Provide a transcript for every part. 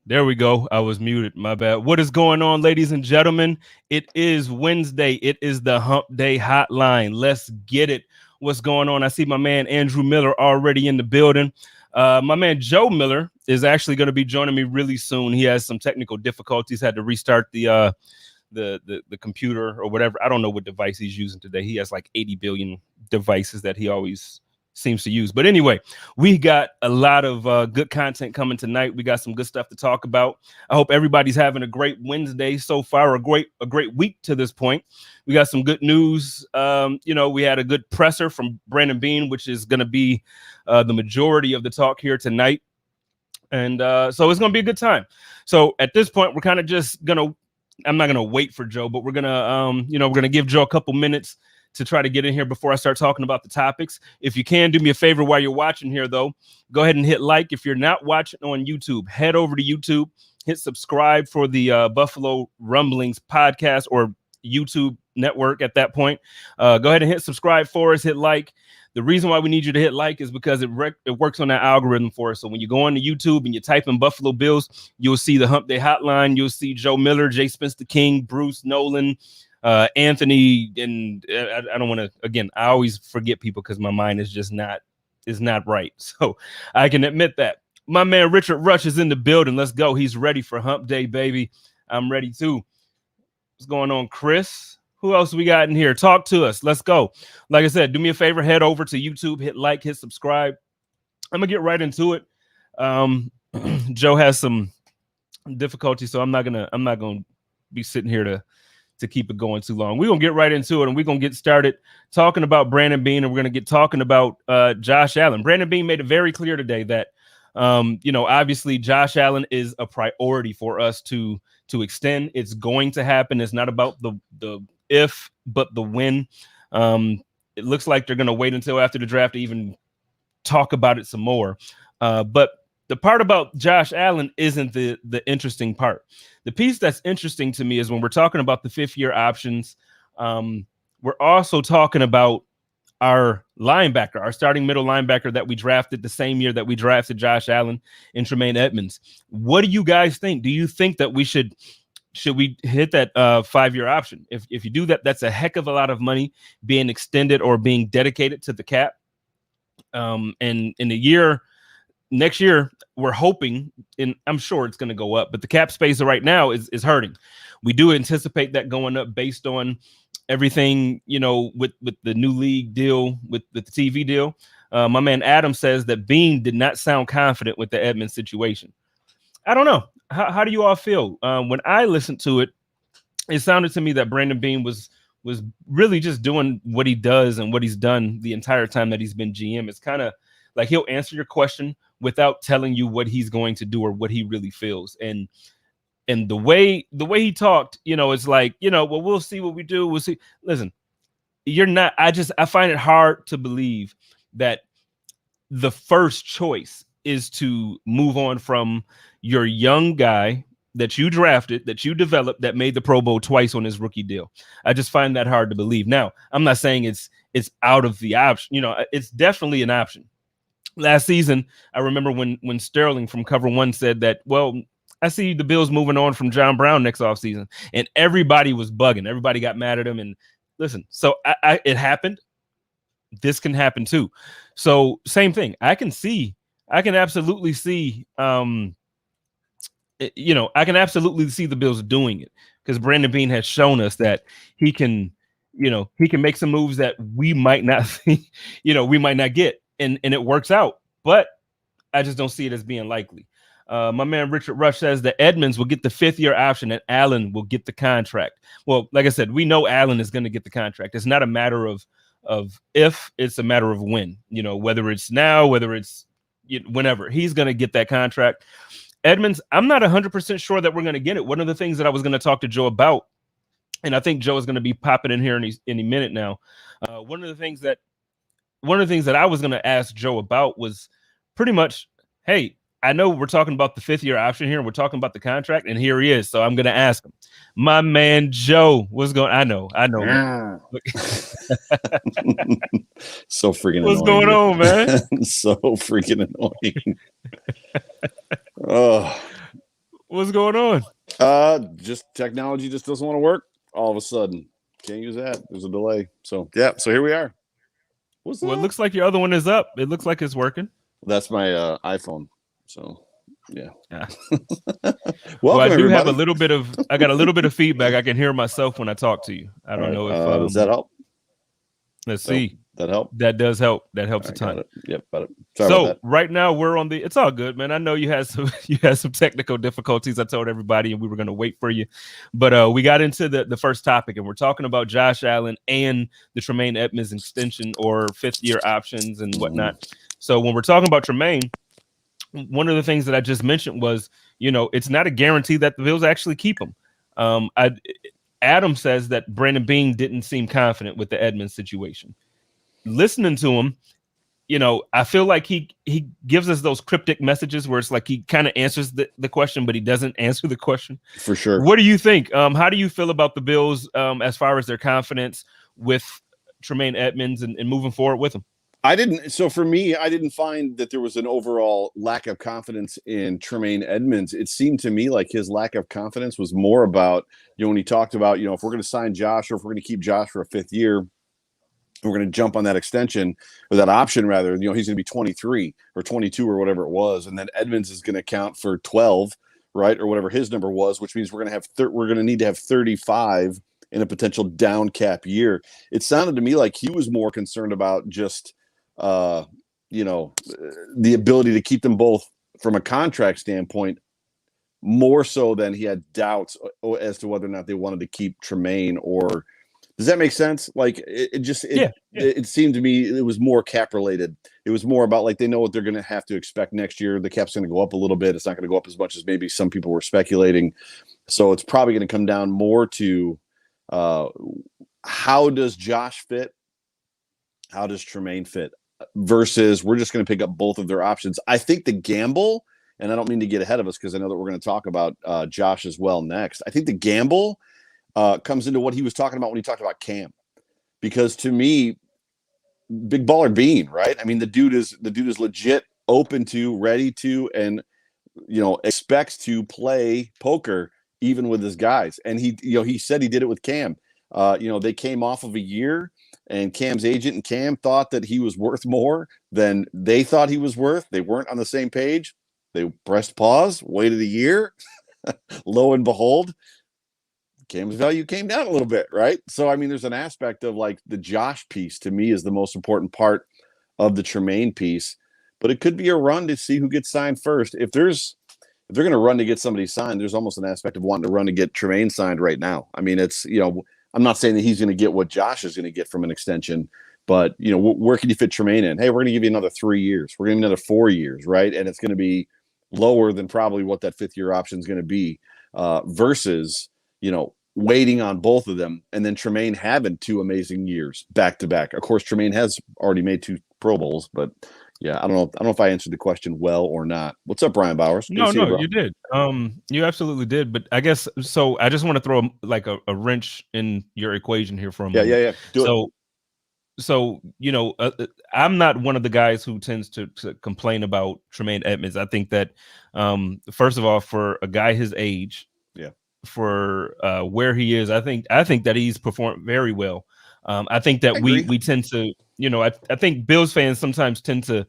There we go. I was muted. My bad. What is going on, ladies and gentlemen? It is Wednesday. It is the Hump Day Hotline. Let's get it. What's going on? I see my man Andrew Miller already in the building. My man Joe Miller is actually going to be joining me really soon. He has some technical difficulties. Had to restart the computer or whatever. I don't know what device he's using today. He has like 80 billion devices that he always seems to use. But anyway, we got a lot of good content coming tonight. We got some good stuff to talk about. I hope everybody's having a great Wednesday so far, a great week to this point. We got some good news. We had a good presser from Brandon Beane, which is going to be the majority of the talk here tonight. And so it's going to be a good time. So at this point, we're kind of just going to, I'm not going to wait for Joe, but we're going to give Joe a couple minutes to try to get in here before I start talking about the topics. If you can, do me a favor while you're watching here, though. Go ahead and hit like. If you're not watching on YouTube, head over to YouTube, hit subscribe for the Buffalo Rumblings podcast or YouTube network at that point. Go ahead and hit subscribe for us, hit like. The reason why we need you to hit like is because it works on that algorithm for us. So when you go on to YouTube and you type in Buffalo Bills, you'll see the Hump Day Hotline. You'll see Joe Miller, JSpence the King, Bruce Nolan, Anthony, and I don't want to, again, I always forget people because my mind is not right. So I can admit that. My man Richard Rush is in the building. Let's go. He's ready for Hump Day, baby. I'm ready too. What's going on, Chris? Who else we got in here? Talk to us. Let's go. Like I said, do me a favor, head over to YouTube, hit like, hit subscribe. I'm gonna get right into it. Joe has some difficulty, so I'm not gonna be sitting here to keep it going too long. We're going to get right into it, and we're going to get started talking about Brandon Beane, and we're going to get talking about Josh Allen. Brandon Beane made it very clear today that, obviously Josh Allen is a priority for us to extend. It's going to happen. It's not about the if, but the when. It looks like they're going to wait until after the draft to even talk about it some more. But the part about Josh Allen isn't the interesting part. The piece that's interesting to me is when we're talking about the fifth-year options, we're also talking about our linebacker, our starting middle linebacker that we drafted the same year that we drafted Josh Allen and Tremaine Edmonds. What do you guys think? Do you think that we should we hit that 5-year option? If you do that, that's a heck of a lot of money being extended or being dedicated to the cap. And in the year next year, we're hoping, and I'm sure it's going to go up, but the cap space right now is hurting. We do anticipate that going up based on everything, with the new league deal, with the TV deal. My man Adam says that Beane did not sound confident with the Edmonds situation. I don't know. How do you all feel? When I listened to it, it sounded to me that Brandon Beane was really just doing what he does and what he's done the entire time that he's been GM. It's kind of like he'll answer your question without telling you what he's going to do or what he really feels. And the way he talked, it's like, well, we'll see what we do. We'll see. Listen, you're not, I find it hard to believe that the first choice is to move on from your young guy that you drafted, that you developed, that made the Pro Bowl twice on his rookie deal. I just find that hard to believe. Now, I'm not saying it's out of the option. It's definitely an option. Last season, I remember when Sterling from Cover One said that, well, I see the Bills moving on from John Brown next offseason, and everybody was bugging. Everybody got mad at him. And listen, so it happened. This can happen too. So same thing. I can absolutely see, I can absolutely see the Bills doing it because Brandon Beane has shown us that he can make some moves that we might not think, we might not get. And it works out, but I just don't see it as being likely. My man Richard Rush says that Edmonds will get the 5th-year option and Allen will get the contract. Well, like I said, we know Allen is going to get the contract. It's not a matter of if, it's a matter of when. Whether it's now, whether it's whenever, he's going to get that contract. Edmonds, I'm not 100% sure that we're going to get it. One of the things that I was going to talk to Joe about, and I think Joe is going to be popping in here in a minute now. One of the things that I was going to ask Joe about was pretty much, hey, I know we're talking about the 5th-year option here. We're talking about the contract, and here he is. So I'm going to ask him. My man, Joe, what's going on? I know. Man. So freaking what's annoying. Going on, man? So freaking annoying. Oh. What's going on? Just technology just doesn't want to work. All of a sudden, can't use that. There's a delay. So yeah. So here we are. What's Well, it that? looks like your other one is up. It looks like it's working. That's my iPhone. So yeah. Yeah. Well, I Welcome do have a everybody. little bit of. I got a little bit of feedback. I can hear myself when I talk to you. I All don't right. know if. Does that help? Let's see. That help? That does help. That All helps a right, got ton. it. Yep, got it. Sorry So about that. right now we're on the. It's all good, man. I know you had some technical difficulties. I told everybody, and we were going to wait for you, but we got into the first topic, and we're talking about Josh Allen and the Tremaine Edmonds extension or 5th-year options and whatnot. So when we're talking about Tremaine, one of the things that I just mentioned was, it's not a guarantee that the Bills actually keep him. Adam says that Brandon Beane didn't seem confident with the Edmonds situation. Listening to him, I feel like he gives us those cryptic messages where it's like he kind of answers the question, but he doesn't answer the question. For sure. What do you think? How do you feel about the Bills as far as their confidence with Tremaine Edmonds and moving forward with him? So for me, I didn't find that there was an overall lack of confidence in Tremaine Edmonds. It seemed to me like his lack of confidence was more about, when he talked about, if we're going to sign Josh or if we're going to keep Josh for a 5th year, we're going to jump on that extension or that option rather. He's going to be 23 or 22 or whatever it was, and then Edmonds is going to count for 12, right, or whatever his number was, which means we're going to need to have 35 in a potential down cap year. It sounded to me like he was more concerned about just the ability to keep them both from a contract standpoint, more so than he had doubts as to whether or not they wanted to keep Tremaine. Or does that make sense? Like it seemed to me it was more cap related. It was more about like they know what they're going to have to expect next year. The cap's going to go up a little bit. It's not going to go up as much as maybe some people were speculating. So it's probably going to come down more to how does Josh fit? How does Tremaine fit? Versus we're just going to pick up both of their options. I think the gamble, and I don't mean to get ahead of us because I know that we're going to talk about Josh as well next. I think the gamble comes into what he was talking about when he talked about Cam, because to me, big baller Beane, right? I mean, the dude is legit open to, ready to, and expects to play poker even with his guys. And he said he did it with Cam. They came off of a year, and Cam's agent and Cam thought that he was worth more than they thought he was worth. They weren't on the same page. They pressed pause, waited a year. Lo and behold, Cam's value came down a little bit, right? So, I mean, there's an aspect of like the Josh piece to me is the most important part of the Tremaine piece, but it could be a run to see who gets signed first. If they're going to run to get somebody signed, there's almost an aspect of wanting to run to get Tremaine signed right now. I mean, it's, I'm not saying that he's going to get what Josh is going to get from an extension, but where can you fit Tremaine in? Hey, we're going to give you another 3 years. We're going to give you another 4 years, right? And it's going to be lower than probably what that 5th year option is going to be, versus waiting on both of them, and then Tremaine having 2 amazing years back to back. Of course, Tremaine has already made 2 Pro Bowls, but yeah, I don't know if I answered the question well or not. What's up, Brian Bowers? No, you did. You absolutely did. But I guess so. I just want to throw like a wrench in your equation here for a moment. Yeah. So I'm not one of the guys who tends to complain about Tremaine Edmonds. I think that first of all, for a guy his age, for where he is, I think that he's performed very well. I think that we tend to, I think Bills fans sometimes tend to,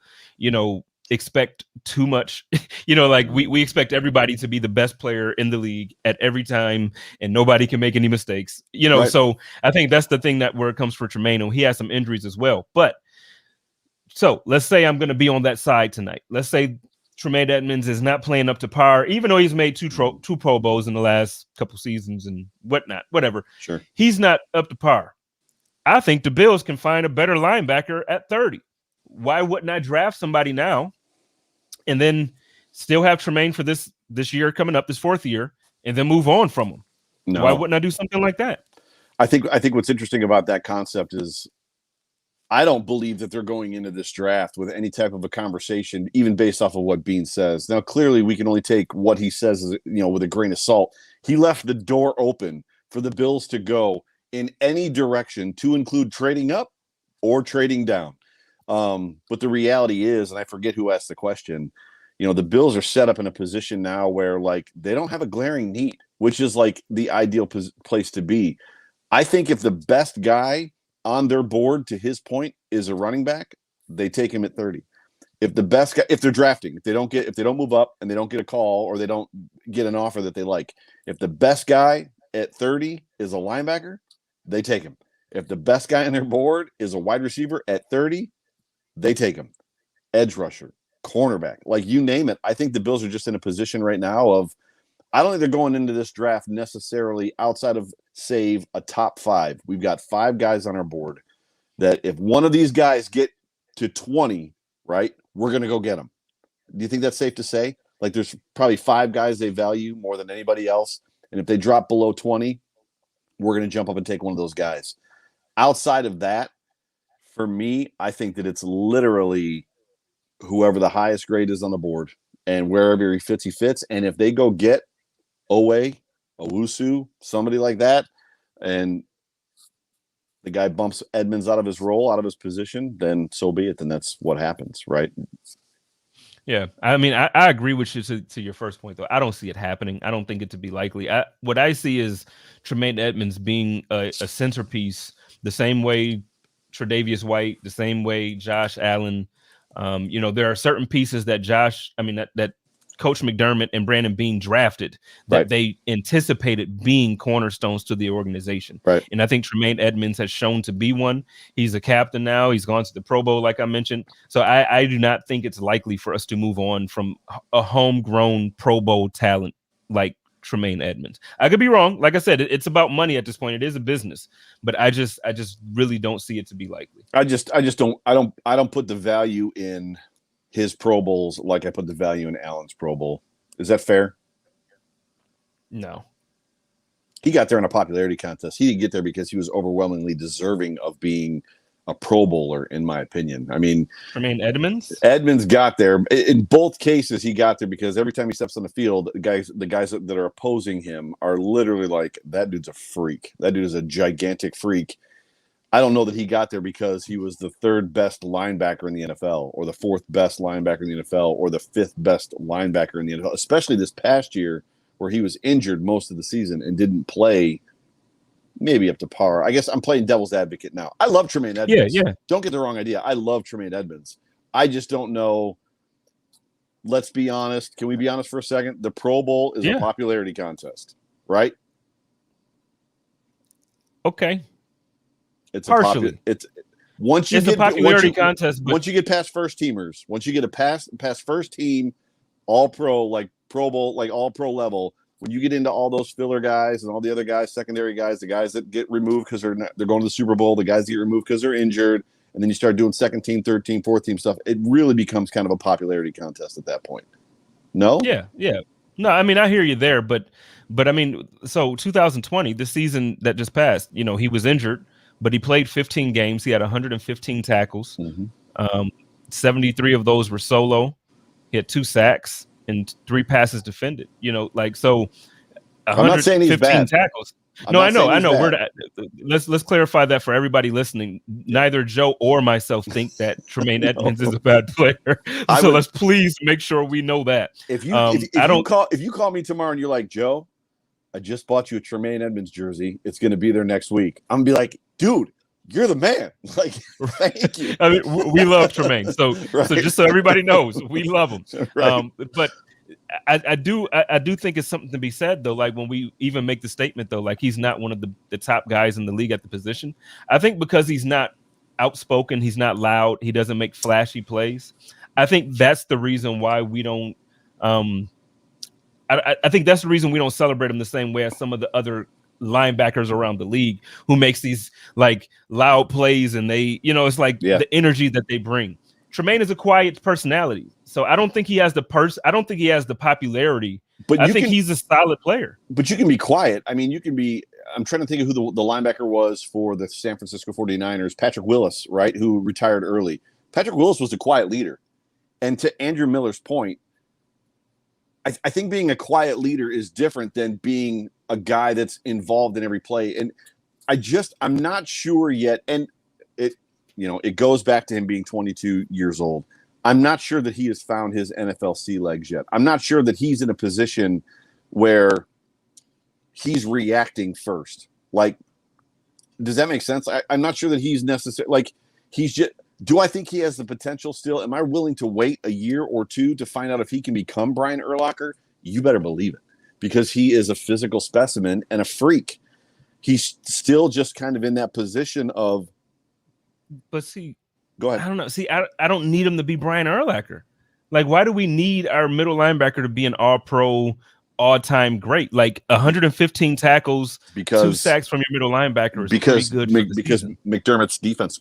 expect too much. Like we expect everybody to be the best player in the league at every time, and nobody can make any mistakes. Right. So I think that's the thing that where it comes for Tremaine, and he has some injuries as well. But so let's say I'm going to be on that side tonight. Let's say Tremaine Edmonds is not playing up to par, even though he's made two Pro Bowls in the last couple seasons and whatnot, whatever. Sure. He's not up to par. I think the Bills can find a better linebacker at 30. Why wouldn't I draft somebody now and then still have Tremaine for this year coming up, this 4th year, and then move on from him? No. Why wouldn't I do something like that? I think what's interesting about that concept is I don't believe that they're going into this draft with any type of a conversation, even based off of what Beane says. Now, clearly, we can only take what he says, with a grain of salt. He left the door open for the Bills to go in any direction, to include trading up or trading down. But the reality is, and I forget who asked the question, the Bills are set up in a position now where like they don't have a glaring need, which is like the ideal place to be. I think if the best guy on their board, to his point, is a running back, they take him at 30. If the best guy, if they're drafting, if they don't move up and they don't get a call or they don't get an offer that they like, if the best guy at 30 is a linebacker, they take him. If the best guy on their board is a wide receiver at 30, they take him. Edge rusher, cornerback, like you name it. I think the Bills are just in a position right now of, I don't think they're going into this draft necessarily outside of save a top 5. We've got 5 guys on our board that if one of these guys get to 20, right, we're going to go get them. Do you think that's safe to say? Like there's probably 5 guys they value more than anybody else. And if they drop below 20, we're going to jump up and take one of those guys. Outside of that, for me, I think that it's literally whoever the highest grade is on the board and wherever he fits. And if they go get Owe, Owusu, somebody like that, and the guy bumps Edmonds out of his role, out of his position, then so be it. Then that's what happens, right? Yeah, I mean, I agree with you to your first point, though. I don't see it happening. I don't think it to be likely. What I see is Tremaine Edmonds being a centerpiece the same way Tre'Davious White, the same way Josh Allen. There are certain pieces that that Coach McDermott and Brandon Beane drafted that they anticipated being cornerstones to the organization. Right. And I think Tremaine Edmonds has shown to be one. He's a captain now. He's gone to the Pro Bowl, like I mentioned. So I do not think it's likely for us to move on from a homegrown Pro Bowl talent like Tremaine Edmonds. I could be wrong. Like I said, it's about money at this point. It is a business, but I just really don't see it to be likely. I don't put the value in his Pro Bowls like I put the value in Allen's Pro Bowl. Is that fair? No. He got there in a popularity contest. He didn't get there because he was overwhelmingly deserving of being a Pro Bowler, in my opinion. I mean, Edmonds got there. In both cases, he got there because every time he steps on the field, the guys that are opposing him are literally like, that dude's a freak. That dude is a gigantic freak. I don't know that he got there because he was the 3rd best linebacker in the NFL or the 4th best linebacker in the NFL or the 5th best linebacker in the NFL, especially this past year where he was injured most of the season and didn't play maybe up to par. I guess I'm playing devil's advocate now. I love Tremaine Edmonds. Yeah. Don't get the wrong idea. I love Tremaine Edmonds. I just don't know. Let's be honest. Can we be honest for a second? The Pro Bowl is a popularity contest, right? Okay. It's partially. Once you get a popularity contest. Once you get past first teamers, once you get past first team, all pro, like Pro Bowl, like all pro level, when you get into all those filler guys and all the other guys, secondary guys, the guys that get removed because they're going to the Super Bowl, the guys that get removed because they're injured, and then you start doing second team, third team, fourth team stuff, it really becomes kind of a popularity contest at that point. No? Yeah. No, I mean, I hear you there, but I mean, so 2020, the season that just passed, he was injured, but he played 15 games. He had 115 tackles. 73 of those were solo. He had 2 sacks and 3 passes defended. So I'm not saying he's bad. Tackles. I know. Let's clarify that for everybody listening. Neither Joe or myself think that Tremaine Edmonds is a bad player. Let's please make sure we know that. If you call me tomorrow and you're like, Joe, I just bought you a Tremaine Edmonds jersey. It's going to be there next week. I'm going to be like, dude, you're the man. Like, thank you. I mean, we love Tremaine. So just so everybody knows, we love him. Right. But I do think it's something to be said, though, like when we even make the statement, though, like he's not one of the top guys in the league at the position. I think because he's not outspoken, he's not loud, he doesn't make flashy plays. I think that's the reason why we don't I think that's the reason we don't celebrate him the same way as some of the other linebackers around the league who makes these like loud plays and they, it's like the energy that they bring. Tremaine is a quiet personality, so I don't think he has I don't think he has the popularity. But I think he's a solid player. But you can be quiet. I mean, you can be. I'm trying to think of who the linebacker was for the San Francisco 49ers. Patrick Willis, right, who retired early. Patrick Willis was a quiet leader, and to Andrew Miller's point, I think being a quiet leader is different than being a guy that's involved in every play. And I'm not sure yet. And it goes back to him being 22 years old. I'm not sure that he has found his NFL sea legs yet. I'm not sure that he's in a position where he's reacting first. Like, does that make sense? I'm not sure that he's necessary. Like, he's just. Do I think he has the potential still? Am I willing to wait a year or two to find out if he can become Brian Urlacher? You better believe it, because he is a physical specimen and a freak. He's still just kind of in that position of. But see, go ahead. I don't know. See, I don't need him to be Brian Urlacher. Like, why do we need our middle linebacker to be an all-pro, all-time great? Like 115 tackles, because 2 sacks from your middle linebacker is pretty good. Because McDermott's defense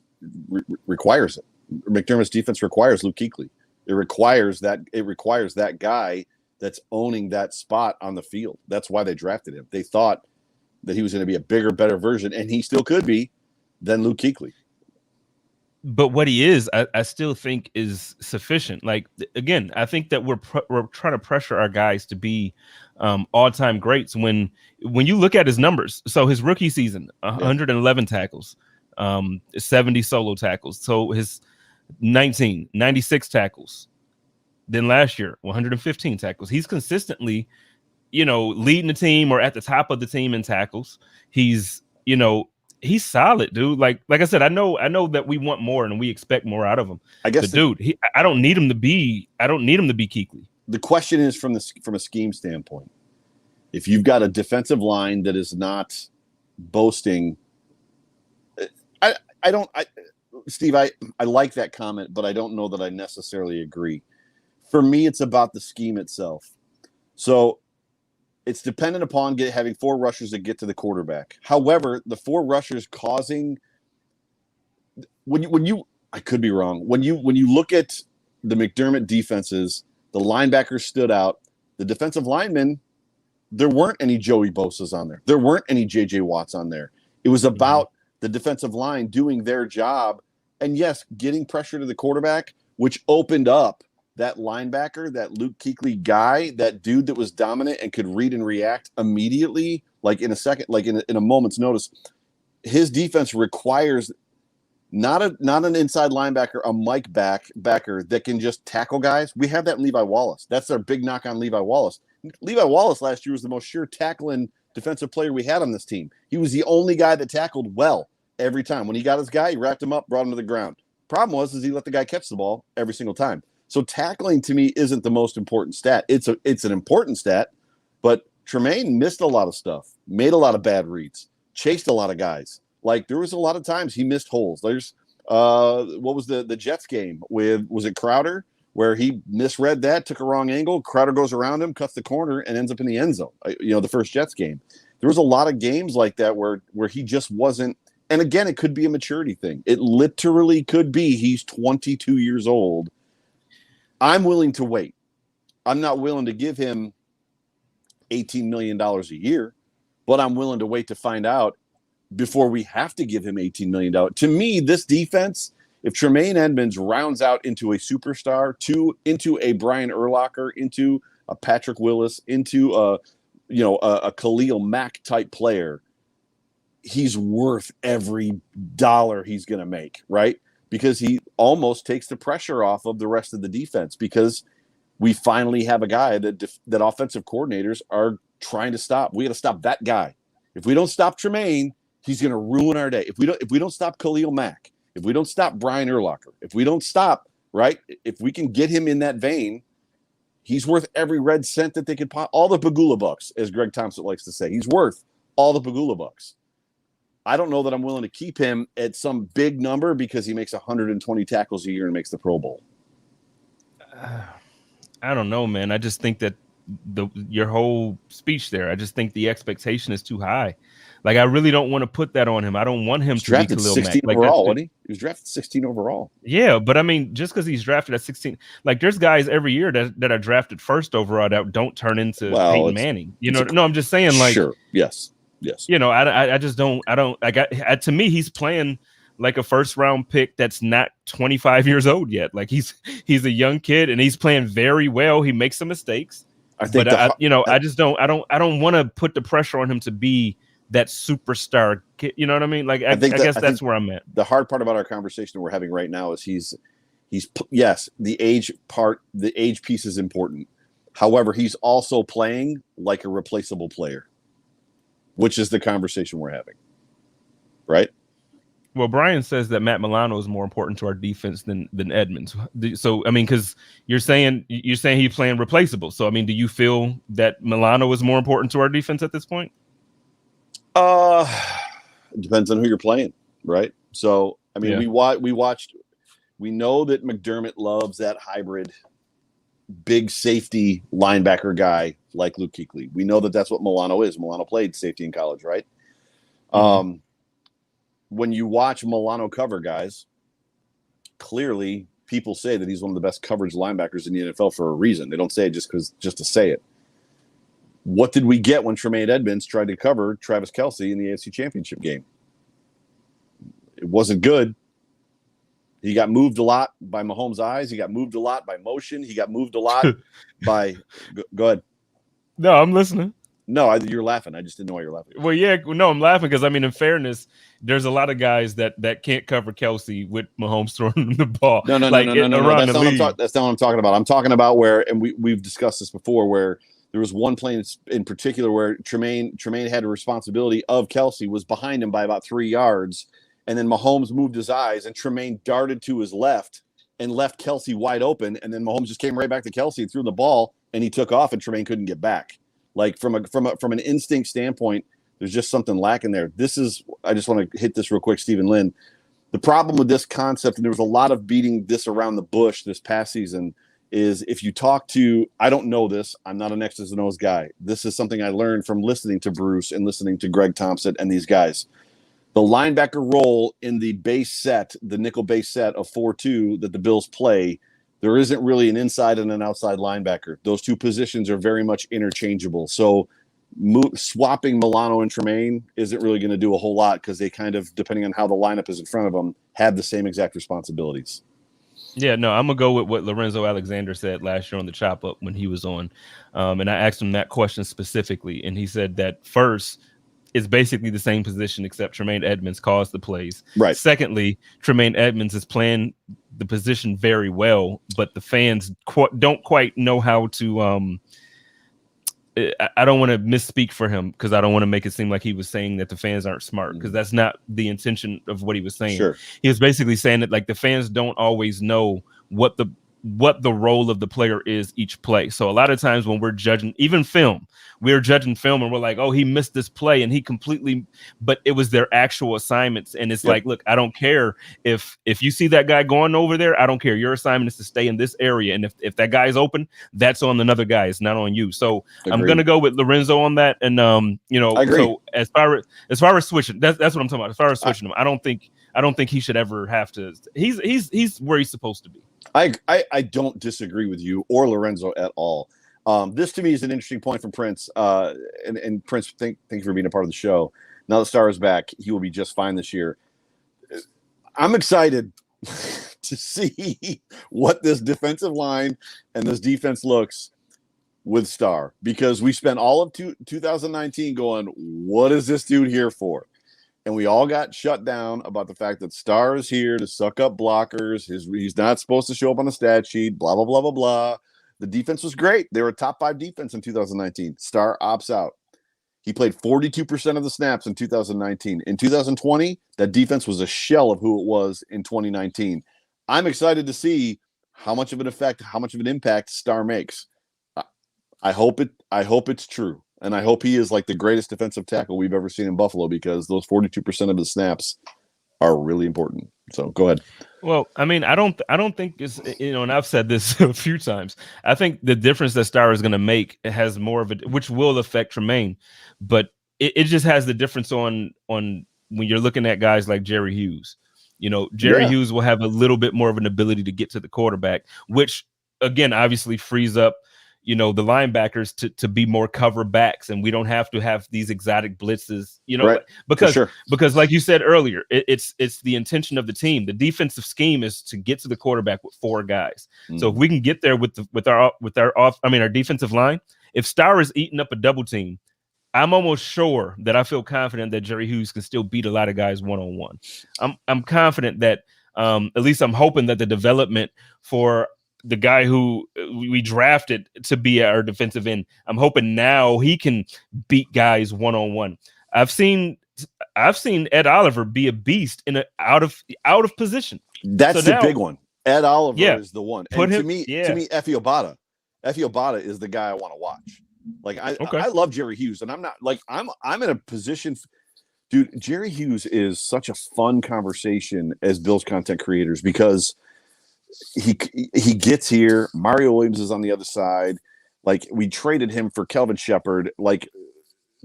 requires it. McDermott's defense requires Luke Kuechly. It requires that guy that's owning that spot on the field. That's why they drafted him. They thought that he was going to be a bigger, better version, and he still could be, than Luke Kuechly. But what he is, I still think is sufficient. Like, again, I think that we're trying to pressure our guys to be all-time greats when you look at his numbers. So his rookie season, 111 tackles, 70 solo tackles. So his 96 tackles. Then last year, 115 tackles. He's consistently, leading the team or at the top of the team in tackles. He's, he's solid, dude. Like I said, I know that we want more and we expect more out of him. I guess, I don't need him to be Kuechly. The question is from a scheme standpoint. If you've got a defensive line that is not boasting, Steve, I like that comment, but I don't know that I necessarily agree. For me, it's about the scheme itself. So it's dependent upon having 4 rushers that get to the quarterback. However, the 4 rushers causing I could be wrong. When you look at the McDermott defenses, the linebackers stood out. The defensive linemen, there weren't any Joey Bosa's on there. There weren't any JJ Watts on there. It was about the defensive line doing their job, and yes, getting pressure to the quarterback, which opened up that linebacker, that Luke Kuechly guy, that dude that was dominant and could read and react immediately, like in a second, like in a moment's notice. His defense requires not an inside linebacker, a Mike backer that can just tackle guys. We have that in Levi Wallace. That's our big knock on Levi Wallace. Levi Wallace last year was the most sure tackling defensive player we had on this team. He was the only guy that tackled well every time. When he got his guy, he wrapped him up, brought him to the ground. Problem is he let the guy catch the ball every single time. So tackling to me isn't the most important stat. It's an important stat, but Tremaine missed a lot of stuff, made a lot of bad reads, chased a lot of guys. Like, there was a lot of times he missed holes. There's what was the Jets game with, was it Crowder, where he misread that, took a wrong angle, Crowder goes around him, cuts the corner, and ends up in the end zone. The first Jets game. There was a lot of games like that where he just wasn't. And again, it could be a maturity thing. It literally could be he's 22 years old. I'm willing to wait. I'm not willing to give him $18 million a year, but I'm willing to wait to find out before we have to give him $18 million. To me, this defense, if Tremaine Edmunds rounds out into a superstar, into a Brian Urlacher, into a Patrick Willis, into a Khalil Mack type player, he's worth every dollar he's going to make, right? Because he almost takes the pressure off of the rest of the defense, because we finally have a guy that offensive coordinators are trying to stop. We got to stop that guy. If we don't stop Tremaine, he's going to ruin our day. If we don't stop Khalil Mack, if we don't stop Brian Urlacher, if we don't stop, right, if we can get him in that vein, he's worth every red cent that they could all the Pagula bucks, as Greg Thompson likes to say. He's worth all the Pagula bucks. I don't know that I'm willing to keep him at some big number because he makes 120 tackles a year and makes the Pro Bowl. I don't know, man. I just think that your whole speech there, I just think the expectation is too high. Like, I really don't want to put that on him. I don't want him to be Khalil 16 Mack. Overall, wasn't he? He was drafted 16 overall. Yeah, but I mean, just because he's drafted at 16, like, there's guys every year that are drafted first overall that don't turn into Peyton Manning. No, I'm just saying, like, sure, yes. I just don't. To me, he's playing like a first round pick that's not 25 years old yet. Like, he's a young kid and he's playing very well. He makes some mistakes, I just don't. I don't want to put the pressure on him to be that superstar kid. You know what I mean? Like, I guess that's where I'm at. The hard part about our conversation we're having right now is Yes, the age piece is important. However, he's also playing like a replaceable player, which is the conversation we're having, right? Well, Brian says that Matt Milano is more important to our defense than Edmonds. So, I mean, because you're saying he's playing replaceable. So, I mean, do you feel that Milano is more important to our defense at this point? It depends on who you're playing, right? So, I mean, we know that McDermott loves that hybrid big safety linebacker guy like Luke Kuechly. We know that that's what Milano is. Milano played safety in college, right? Mm-hmm. When you watch Milano cover guys, clearly people say that he's one of the best coverage linebackers in the NFL for a reason. They don't say it just to say it. What did we get when Tremaine Edmonds tried to cover Travis Kelce in the AFC Championship game? It wasn't good. He got moved a lot by Mahomes' eyes. He got moved a lot by motion. He got moved a lot by – go ahead. No, I'm listening. No, you're laughing. I just didn't know why you're laughing. Well, yeah, no, I'm laughing because, I mean, in fairness, there's a lot of guys that can't cover Kelce with Mahomes throwing the ball. No. That's not what I'm talking about. I'm talking about where, and we've discussed this before, where there was one play in particular where Tremaine had a responsibility of Kelce, was behind him by about 3 yards, and then Mahomes moved his eyes, and Tremaine darted to his left and left Kelce wide open, and then Mahomes just came right back to Kelce and threw the ball, and he took off, and Tremaine couldn't get back. Like from an instinct standpoint, there's just something lacking there. I just want to hit this real quick, Stephen Lynn. The problem with this concept, and there was a lot of beating this around the bush this past season, is if you talk to, I don't know this, I'm not an X's and O's guy. This is something I learned from listening to Bruce and listening to Greg Thompson and these guys. The linebacker role in the base set, the nickel base set of 4-2 that the Bills play, there isn't really an inside and an outside linebacker. Those two positions are very much interchangeable. So swapping Milano and Tremaine isn't really going to do a whole lot because they kind of, depending on how the lineup is in front of them, have the same exact responsibilities. Yeah, no, I'm going to go with what Lorenzo Alexander said last year on the Chop Up when he was on. And I asked him that question specifically, and he said that first, it's basically the same position except Tremaine Edmonds calls the plays. Right. Secondly, Tremaine Edmonds is playing the position very well, but the fans don't quite know how to I don't want to misspeak for him because I don't want to make it seem like he was saying that the fans aren't smart, because that's not the intention of what he was saying. Sure. He was basically saying that like the fans don't always know what the role of the player is each play. So a lot of times when we're judging even film, we're judging film and we're like, oh, he missed this play and he completely, but it was their actual assignments. And it's like, look, I don't care if you see that guy going over there, I don't care. Your assignment is to stay in this area. And if that guy is open, that's on another guy. It's not on you. So Agreed. I'm going to go with Lorenzo on that. And, so as far as switching, that's what I'm talking about. As far as switching him, I don't think he should ever have to, he's where he's supposed to be. I don't disagree with you or Lorenzo at all. This to me is an interesting point from Prince. And Prince, thank you for being a part of the show. Now that Star is back, he will be just fine this year. I'm excited to see what this defensive line and this defense looks with Star, because we spent all of 2019 going, what is this dude here for? And we all got shut down about the fact that Star is here to suck up blockers. He's not supposed to show up on the stat sheet, blah, blah, blah, blah, blah. The defense was great. They were a top 5 defense in 2019. Star opts out. He played 42% of the snaps in 2019. In 2020, that defense was a shell of who it was in 2019. I'm excited to see how much of an effect, how much of an impact Star makes. I hope it's true. And I hope he is like the greatest defensive tackle we've ever seen in Buffalo, because those 42% of the snaps are really important. So go ahead. Well, I mean, I don't think it's, and I've said this a few times. I think the difference that Star is going to make, it has more of it, which will affect Tremaine, but it just has the difference on when you're looking at guys like Jerry Hughes. Jerry Hughes will have a little bit more of an ability to get to the quarterback, which again, obviously frees up the linebackers to be more cover backs, and we don't have to have these exotic blitzes, right. because like you said earlier, it's the intention of the team. The defensive scheme is to get to the quarterback with 4 guys. So if we can get there with our defensive line, if Star is eating up a double team, I'm almost sure that I feel confident that Jerry Hughes can still beat a lot of guys one-on-one. I'm confident that At least I'm hoping that the development for the guy who we drafted to be our defensive end, I'm hoping now he can beat guys one-on-one. I've seen Ed Oliver be a beast in out of position. That's the big one. Ed Oliver is the one. And to me, Effie Obata is the guy I want to watch. Like I love Jerry Hughes, and I'm not like I'm in a position. Dude, Jerry Hughes is such a fun conversation as Bills content creators because he gets here. Mario Williams is on the other side. Like we traded him for Kelvin Shepard, like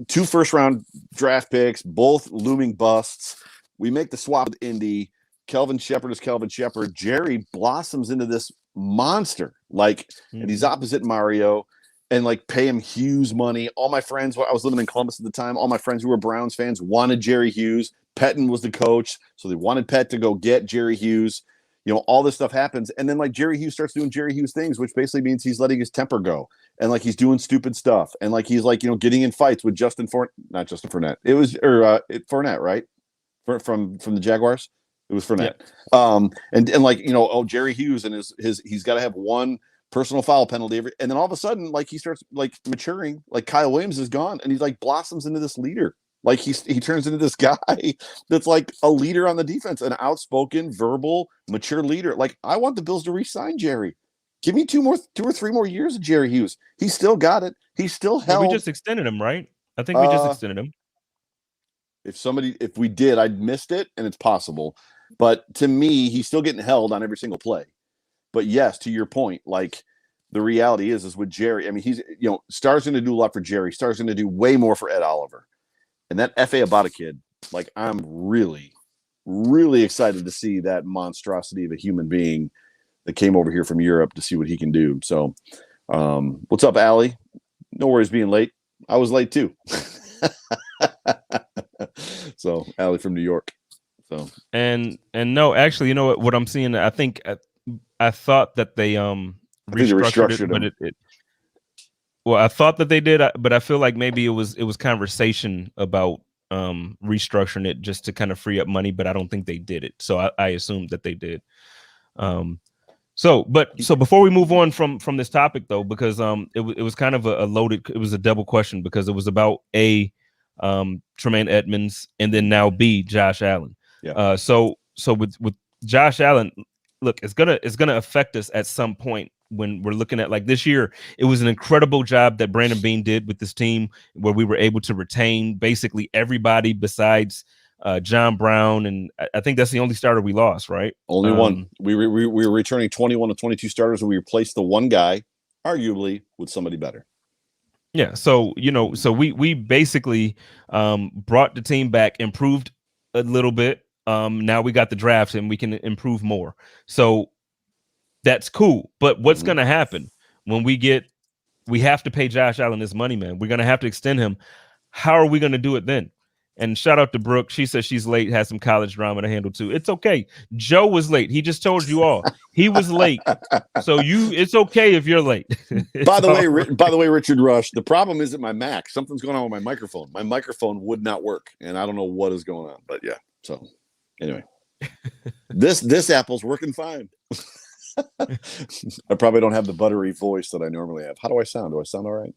2 first-round draft picks, both looming busts. We make the swap with Indy. Kelvin Shepard is Kelvin Shepard. Jerry blossoms into this monster, like, and he's opposite Mario. And like pay him Hughes money. All my friends, I was living in Columbus at the time. All my friends who were Browns fans wanted Jerry Hughes. Pettin was the coach, so they wanted Pett to go get Jerry Hughes. You know, all this stuff happens, and then like Jerry Hughes starts doing Jerry Hughes things, which basically means he's letting his temper go, and like he's doing stupid stuff, and like he's like getting in fights with not Justin Fournette. It was Fournette, right? From the Jaguars. It was Fournette. Yeah. And like Jerry Hughes and he's got to have one personal foul penalty and then all of a sudden like he starts like maturing, like Kyle Williams is gone and he like blossoms into this leader. Like he turns into this guy that's like a leader on the defense, an outspoken, verbal, mature leader. Like I want the Bills to re-sign Jerry. Give me 2 or 3 more years of Jerry Hughes. He still got it. He's still held. We just extended him, right? I think we just extended him. If we did, I'd missed it, and it's possible. But to me, he's still getting held on every single play. But yes, to your point, like the reality is with Jerry, I mean, he's, Star's going to do a lot for Jerry. Star's going to do way more for Ed Oliver. And that F.A. Abata kid, like I'm really, really excited to see that monstrosity of a human being that came over here from Europe to see what he can do. So what's up, Allie? No worries being late. I was late too. So Allie from New York. So and no, actually, you know what I'm seeing? I think I thought that they restructured it, well, I thought that they did, but I feel like maybe it was conversation about restructuring it just to kind of free up money, but I don't think they did it. So I assumed that they did. So before we move on from this topic though, because it was kind of a loaded, it was a double question because it was about A, Tremaine Edmonds, and then now B, Josh Allen. Yeah. So with Josh Allen, look, it's gonna affect us at some point when we're looking at like this year. It was an incredible job that Brandon Beane did with this team, where we were able to retain basically everybody besides John Brown, and I think that's the only starter we lost, right? Only one. We were returning 21 to 22 starters, and we replaced the one guy, arguably, with somebody better. Yeah, so we basically brought the team back, improved a little bit. Now we got the draft and we can improve more. So that's cool. But what's going to happen when we have to pay Josh Allen this money, man? We're going to have to extend him. How are we going to do it then? And shout out to Brooke. She says she's late, has some college drama to handle too. It's okay. Joe was late. He just told you all he was late. So it's okay if you're late. By the way, Richard Rush, the problem isn't my Mac. Something's going on with my microphone. My microphone would not work, and I don't know what is going on. But yeah, so anyway, this Apple's working fine. I probably don't have the buttery voice that I normally have. How do I sound? Do I sound all right?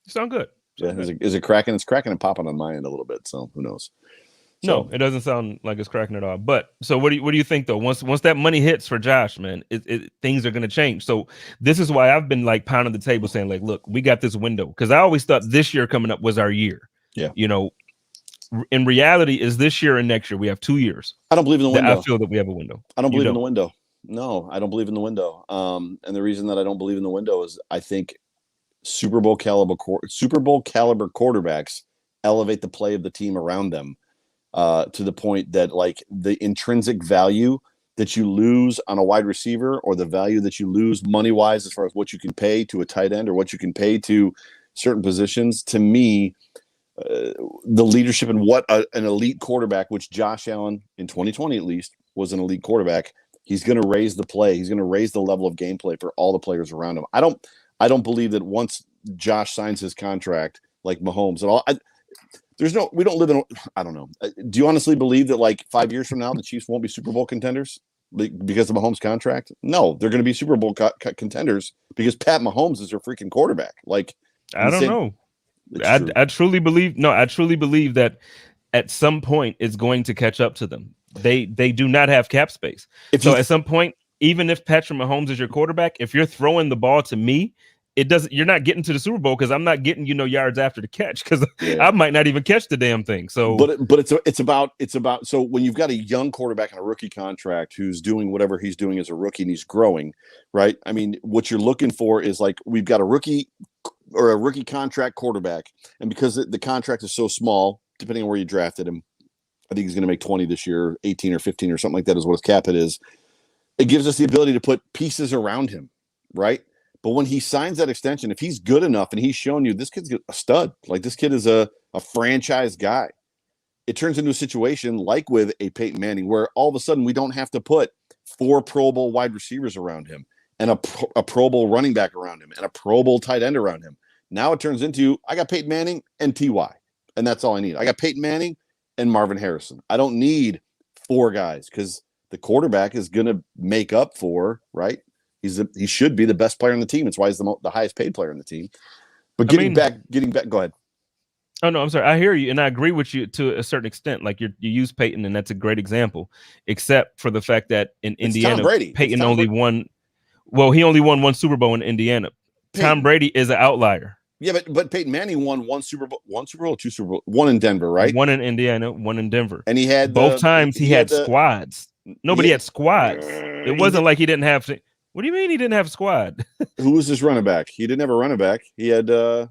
You sound good. Yeah, is it cracking? It's cracking and popping on my end a little bit. So who knows? No, it doesn't sound like it's cracking at all. But so what do you think though? Once that money hits for Josh, man, things are going to change. So this is why I've been like pounding the table saying like, look, we got this window, because I always thought this year coming up was our year. Yeah. In reality, is this year and next year. We have 2 years. I don't believe in the window. I feel that we have a window. I don't believe in the window. No, I don't believe in the window. And the reason that I don't believe in the window is I think Super Bowl caliber quarterbacks elevate the play of the team around them to the point that like the intrinsic value that you lose on a wide receiver, or the value that you lose money wise as far as what you can pay to a tight end or what you can pay to certain positions, to me, the leadership and what an elite quarterback, which Josh Allen in 2020 at least was an elite quarterback. He's going to raise the play. He's going to raise the level of gameplay for all the players around him. I don't believe that once Josh signs his contract, like Mahomes and all, we don't live in, I don't know. Do you honestly believe that like 5 years from now, the Chiefs won't be Super Bowl contenders? because of Mahomes' contract? No, they're going to be Super Bowl contenders because Pat Mahomes is their freaking quarterback. Like, I don't know. I truly believe that at some point it's going to catch up to them. They do not have cap space. At some point, even if Patrick Mahomes is your quarterback, if you're throwing the ball to me, you're not getting to the Super Bowl because I'm not getting, yards after the catch because I might not even catch the damn thing. So, but it's about so when you've got a young quarterback on a rookie contract who's doing whatever he's doing as a rookie and he's growing, right? I mean, what you're looking for is like we've got a rookie contract quarterback, and because the contract is so small, depending on where you drafted him, I think he's going to make 20 this year, 18 or 15 or something like that is what his cap hit is. It gives us the ability to put pieces around him, right? But when he signs that extension, if he's good enough and he's shown you this kid's a stud, like this kid is a franchise guy, it turns into a situation like with a Peyton Manning where all of a sudden we don't have to put 4 Pro Bowl wide receivers around him and a Pro Bowl running back around him and a Pro Bowl tight end around him. Now it turns into I got Peyton Manning and T.Y., and that's all I need. I got Peyton Manning and Marvin Harrison. I don't need 4 guys because the quarterback is going to make up for, right? He should be the best player on the team. It's why he's the highest paid player on the team. But getting back, go ahead. Oh no, I'm sorry. I hear you, and I agree with you to a certain extent. Like you use Peyton, and that's a great example. Except for the fact that in Indiana, Peyton only won. Well, he only won 1 Super Bowl in Indiana. Tom Brady is an outlier. Yeah, but Peyton Manning won 1 Super Bowl, 2 Super Bowl, 1 in Denver, right? 1 in Indiana, 1 in Denver, and he had both times. He had squads. Nobody had squads. It wasn't like he didn't have. What do you mean he didn't have a squad? Who was his running back? He didn't have a running back. He had the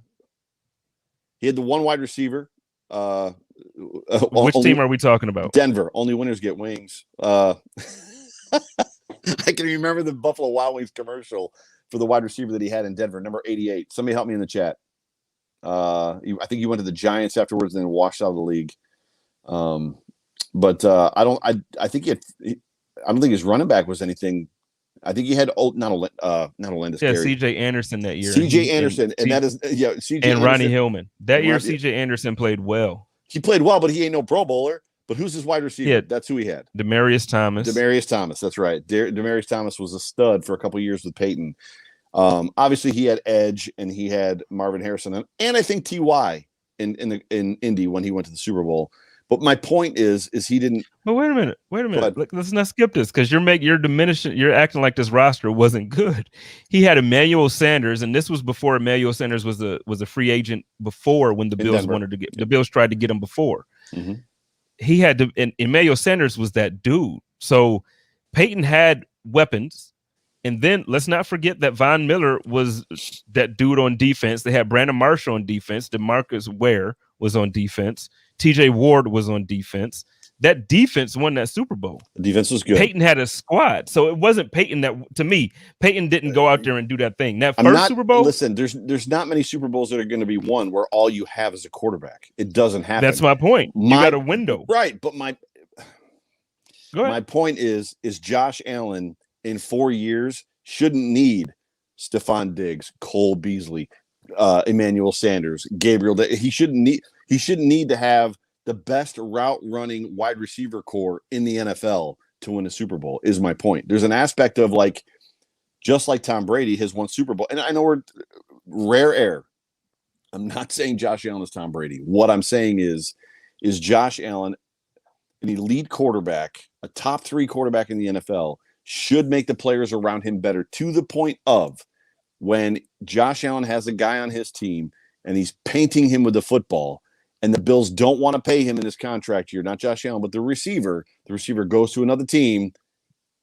1 wide receiver. Which team are we talking about? Denver. Only winners get wings. I can remember the Buffalo Wild Wings commercial for the wide receiver that he had in Denver, number 88. Somebody help me in the chat. I think he went to the Giants afterwards and then washed out of the league. I think I don't think his running back was anything. I think he had not Olandis. Yeah, C.J. Anderson that year. C.J. Anderson, and that is C.J. and Ronnie Hillman. That year, C.J. Anderson played well. He played well, but he ain't no Pro Bowler. But who's his wide receiver? Yeah, that's who he had. Demaryius Thomas. That's right. Demaryius Thomas was a stud for a couple of years with Peyton. Obviously, he had edge, and he had Marvin Harrison, and I think T.Y. in Indy when he went to the Super Bowl. But my point is he didn't. But wait a minute. Let's not skip this because you're diminishing. You're acting like this roster wasn't good. He had Emmanuel Sanders, and this was before Emmanuel Sanders was a free agent. Before when the Bills wanted to get the Bills tried to get him before. Mm-hmm. He had to, and Emmanuel Sanders was that dude. So Peyton had weapons, and then let's not forget that Von Miller was that dude on defense. They had Brandon Marshall on defense. DeMarcus Ware was on defense. TJ Ward was on defense. That defense won that Super Bowl. The defense was good. Peyton had a squad. So it wasn't Peyton that, to me, Peyton didn't go out there and do that thing. That first Super Bowl. Listen, there's not many Super Bowls that are going to be won where all you have is a quarterback. It doesn't happen. That's my point. You got a window. Right. But my point is Josh Allen in 4 years shouldn't need Stephon Diggs, Cole Beasley, Emmanuel Sanders, Gabriel. He shouldn't need to have the best route running wide receiver core in the NFL to win a Super Bowl is my point. There's an aspect of like, just like Tom Brady has won Super Bowl. And I know we're rare air. I'm not saying Josh Allen is Tom Brady. What I'm saying is Josh Allen, an elite quarterback, a top 3 quarterback in the NFL, should make the players around him better to the point of when Josh Allen has a guy on his team and he's painting him with the football, and the Bills don't want to pay him in his contract year, not Josh Allen, but the receiver goes to another team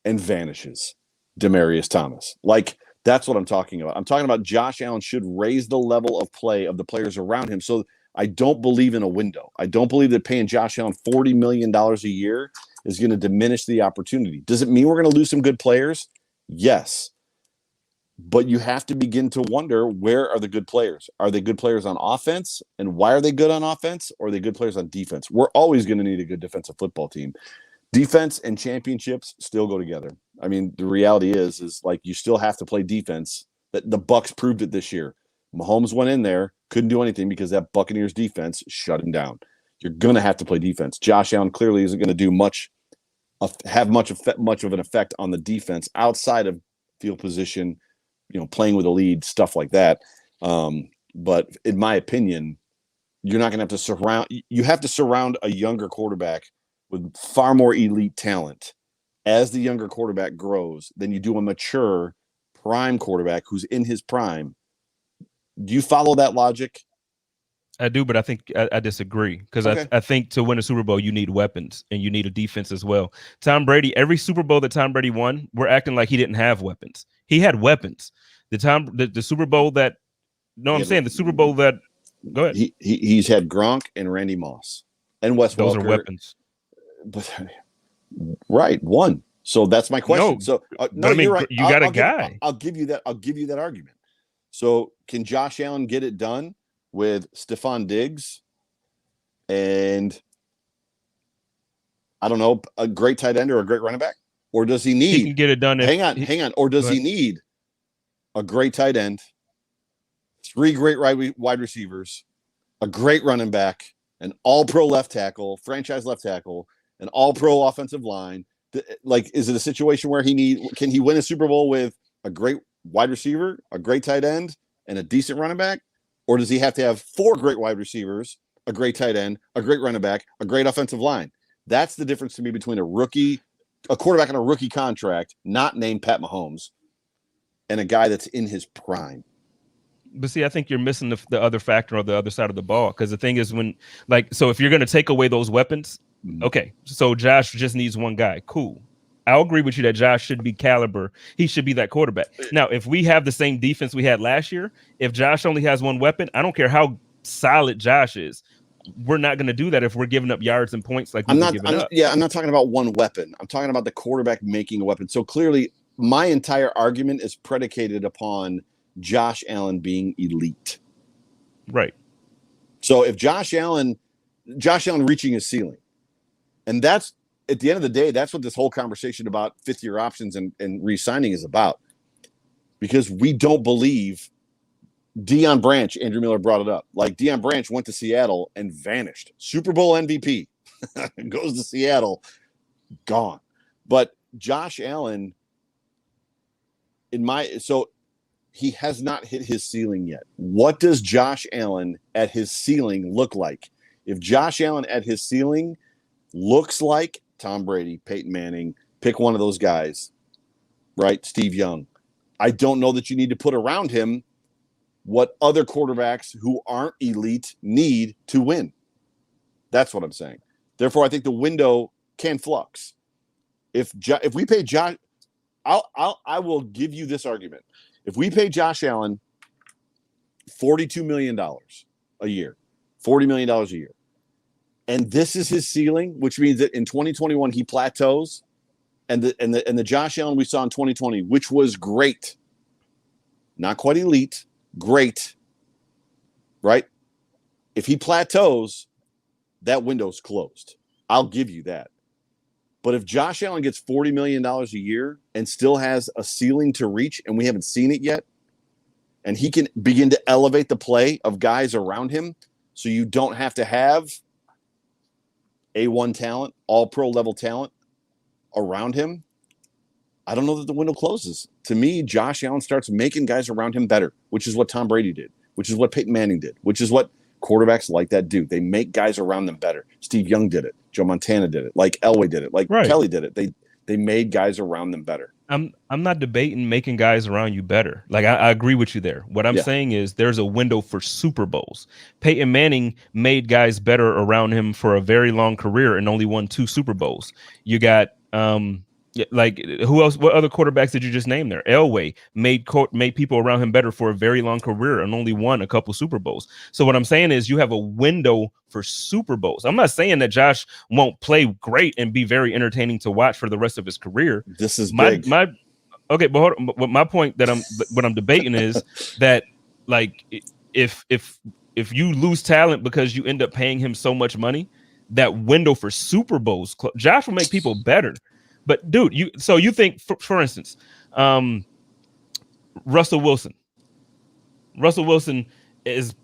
and vanishes. Demaryius Thomas. Like, that's what I'm talking about. I'm talking about Josh Allen should raise the level of play of the players around him. So I don't believe in a window. I don't believe that paying Josh Allen $40 million a year is going to diminish the opportunity. Does it mean we're going to lose some good players? Yes. But you have to begin to wonder, where are the good players? Are they good players on offense? And why are they good on offense? Or are they good players on defense? We're always going to need a good defensive football team. Defense and championships still go together. I mean, the reality is like you still have to play defense. The Bucs proved it this year. Mahomes went in there, couldn't do anything because that Buccaneers defense shut him down. You're going to have to play defense. Josh Allen clearly isn't going to do much have much of an effect on the defense outside of field position, playing with a lead, stuff like that. But in my opinion, you're not going to have to surround a younger quarterback with far more elite talent as the younger quarterback grows than you do a mature prime quarterback who's in his prime. Do you follow that logic? I do, but I think I disagree because Okay. I think to win a Super Bowl, you need weapons and you need a defense as well. Tom Brady, every Super Bowl that Tom Brady won, we're acting like he didn't have weapons. He had weapons. The Super Bowl that, no, I'm saying the Super Bowl that, go ahead. He's had Gronk and Randy Moss and Wes Welker. Those are weapons. But, right, one. So that's my question. No, you're right. You got a guy. I'll give you that argument. So can Josh Allen get it done with Stephon Diggs and, I don't know, a great tight end or a great running back? Or does he need? He can get it done. Hang on. Or does he need a great tight end, 3 great wide receivers, a great running back, an all-pro left tackle, franchise left tackle, an all-pro offensive line? Like, is it a situation where can he win a Super Bowl with a great wide receiver, a great tight end, and a decent running back? Or does he have to have 4 great wide receivers, a great tight end, a great running back, a great offensive line? That's the difference to me between a quarterback on a rookie contract, not named Pat Mahomes, and a guy that's in his prime. But see, I think you're missing the other factor on the other side of the ball. Because the thing is, so if you're going to take away those weapons, okay, so Josh just needs one guy. Cool. I'll agree with you that Josh should be caliber. He should be that quarterback. Now, if we have the same defense we had last year, if Josh only has one weapon, I don't care how solid Josh is. We're not going to do that if we're giving up yards and points like I'm not talking about one weapon. I'm talking about the quarterback making a weapon. So clearly, my entire argument is predicated upon Josh Allen being elite. Right. So if Josh Allen reaching his ceiling, and that's, at the end of the day, that's what this whole conversation about fifth-year options and re-signing is about. Because we don't believe Deion Branch, Andrew Miller brought it up. Like, Deion Branch went to Seattle and vanished. Super Bowl MVP. Goes to Seattle, gone. But Josh Allen, he has not hit his ceiling yet. What does Josh Allen at his ceiling look like? If Josh Allen at his ceiling looks like Tom Brady, Peyton Manning, pick one of those guys, right? Steve Young. I don't know that you need to put around him what other quarterbacks who aren't elite need to win. That's what I'm saying. Therefore, I think the window can flux. If we pay Josh, I will give you this argument. If we pay Josh Allen $42 million a year, $40 million a year, and this is his ceiling, which means that in 2021 he plateaus, and the Josh Allen we saw in 2020, which was great, not quite elite, great, right? If he plateaus, that window's closed. I'll give you that. But if Josh Allen gets $40 million a year and still has a ceiling to reach, and we haven't seen it yet, and he can begin to elevate the play of guys around him, so you don't have to have A1 talent, all pro level talent around him, I don't know that the window closes. To me, Josh Allen starts making guys around him better, which is what Tom Brady did, which is what Peyton Manning did, which is what quarterbacks like that do. They make guys around them better. Steve Young did it. Joe Montana did it. Like Elway did it. Like Kelly did it. They made guys around them better. I'm not debating making guys around you better. Like I agree with you there. What I'm saying is there's a window for Super Bowls. Peyton Manning made guys better around him for a very long career and only won 2 Super Bowls. You got like who else? What other quarterbacks did you just name there? Elway made people around him better for a very long career and only won a couple Super Bowls. So what I'm saying is you have a window for Super Bowls. I'm not saying that Josh won't play great and be very entertaining to watch for the rest of his career. This is big. Okay, but hold on, but my point that I'm debating is that like if you lose talent because you end up paying him so much money, that window for Super Bowls, Josh will make people better. But dude, you think for instance, Russell Wilson is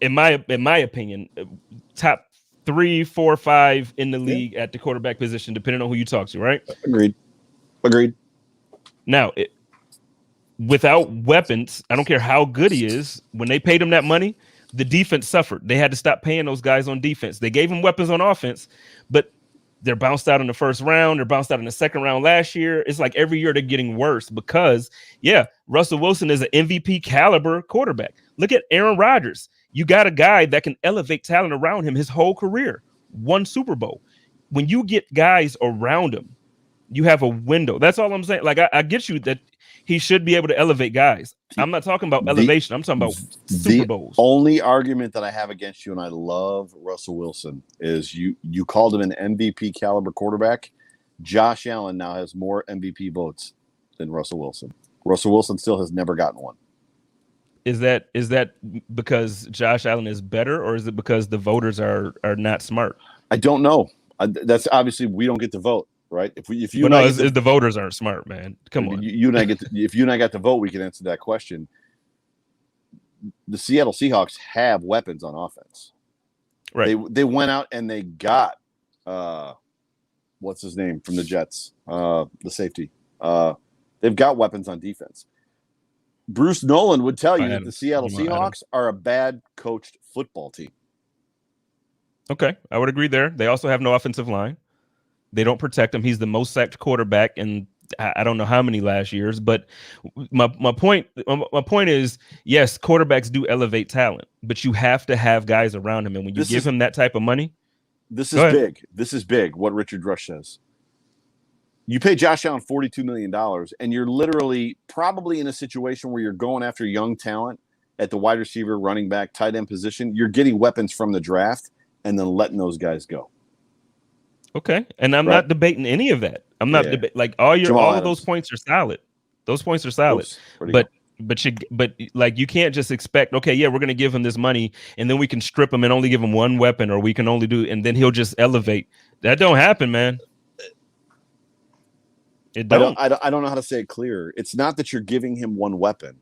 in my opinion top 3, 4, 5 in the league at the quarterback position, depending on who you talk to, right? Agreed. Now, without weapons, I don't care how good he is, when they paid him that money, the defense suffered. They had to stop paying those guys on defense. They gave him weapons on offense, but they're bounced out in the first round. They're bounced out in the second round last year. It's like every year they're getting worse because, Russell Wilson is an MVP caliber quarterback. Look at Aaron Rodgers. You got a guy that can elevate talent around him his whole career. Won Super Bowl. When you get guys around him, you have a window. That's all I'm saying. Like, I get you that he should be able to elevate guys. I'm not talking about elevation. I'm talking about Super Bowls. The only argument that I have against you, and I love Russell Wilson, is you called him an MVP caliber quarterback. Josh Allen now has more MVP votes than Russell Wilson. Russell Wilson still has never gotten one. Is that because Josh Allen is better, or is it because the voters are not smart? I don't know. That's obviously we don't get to vote. Right? If the voters aren't smart, man. Come on. You and I if you and I got to vote, we can answer that question. The Seattle Seahawks have weapons on offense. Right. They went out and they got what's his name from the Jets? The safety. They've got weapons on defense. Bruce Nolan would tell you that the Seattle Seahawks are a bad coached football team. Okay, I would agree there. They also have no offensive line. They don't protect him. He's the most sacked quarterback in I don't know how many last years. But my point is, yes, quarterbacks do elevate talent, but you have to have guys around him. And when you give him that type of money, this is big. This is big. What Richard Rush says. You pay Josh Allen $42 million, and you're literally probably in a situation where you're going after young talent at the wide receiver, running back, tight end position. You're getting weapons from the draft and then letting those guys go. Okay, and I'm not debating any of that. I'm not like all of those points are solid. Those points are solid. But you can't just expect, okay, we're going to give him this money and then we can strip him and only give him one weapon, or we can only do, and then he'll just elevate. That don't happen, man. It don't. I don't know how to say it clearer. It's not that you're giving him one weapon.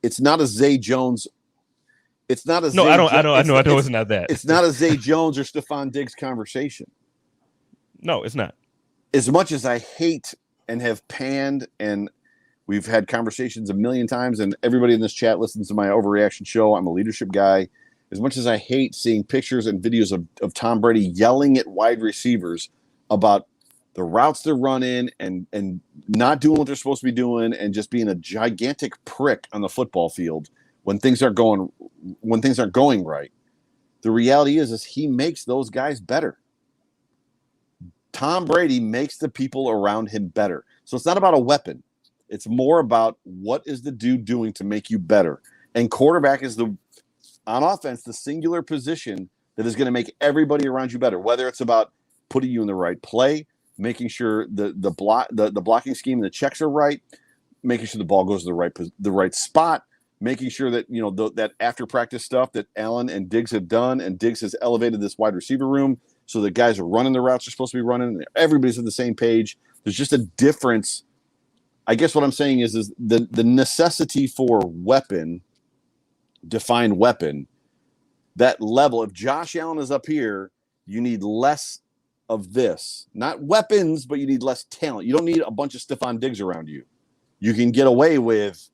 It's not a Zay Jones. It's not a I know it's not that. It's not a Zay Jones or Stephon Diggs conversation. No, it's not. As much as I hate and have panned, and we've had conversations a million times, and everybody in this chat listens to my overreaction show. I'm a leadership guy. As much as I hate seeing pictures and videos of Tom Brady yelling at wide receivers about the routes they're running and not doing what they're supposed to be doing and just being a gigantic prick on the football field when things aren't going right, the reality is he makes those guys better. Tom Brady makes the people around him better. So it's not about a weapon. It's more about what is the dude doing to make you better. And quarterback is on offense, the singular position that is going to make everybody around you better, whether it's about putting you in the right play, making sure the blocking scheme and the checks are right, making sure the ball goes to the right spot, making sure that, that after practice stuff that Allen and Diggs have done, and Diggs has elevated this wide receiver room so the guys are running the routes they're supposed to be running. Everybody's on the same page. There's just a difference. I guess what I'm saying is the necessity for defined weapon, that level. If Josh Allen is up here, you need less of this. Not weapons, but you need less talent. You don't need a bunch of Stephon Diggs around you. You can get away with,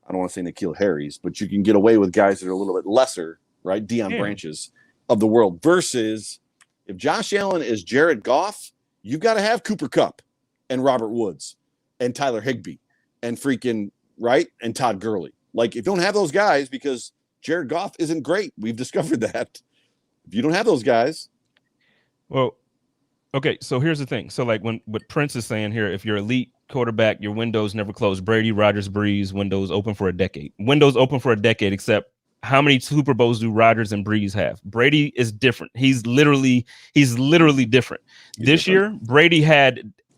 I don't want to say N'Keal Harry's, but you can get away with guys that are a little bit lesser, right? Deion Branches of the world. Versus if Josh Allen is Jared Goff, you've got to have Cooper Kupp and Robert Woods and Tyler Higbee and freaking, right? And Todd Gurley. Like, if you don't have those guys, because Jared Goff isn't great, we've discovered that. If you don't have those guys. Well, okay, so here's the thing. So, like, what Prince is saying here, if you're elite quarterback, your windows never close. Brady, Rodgers, Breeze, windows open for a decade. Windows open for a decade, except how many Super Bowls do Rodgers and Breeze have? Brady is different. He's literally different. This year,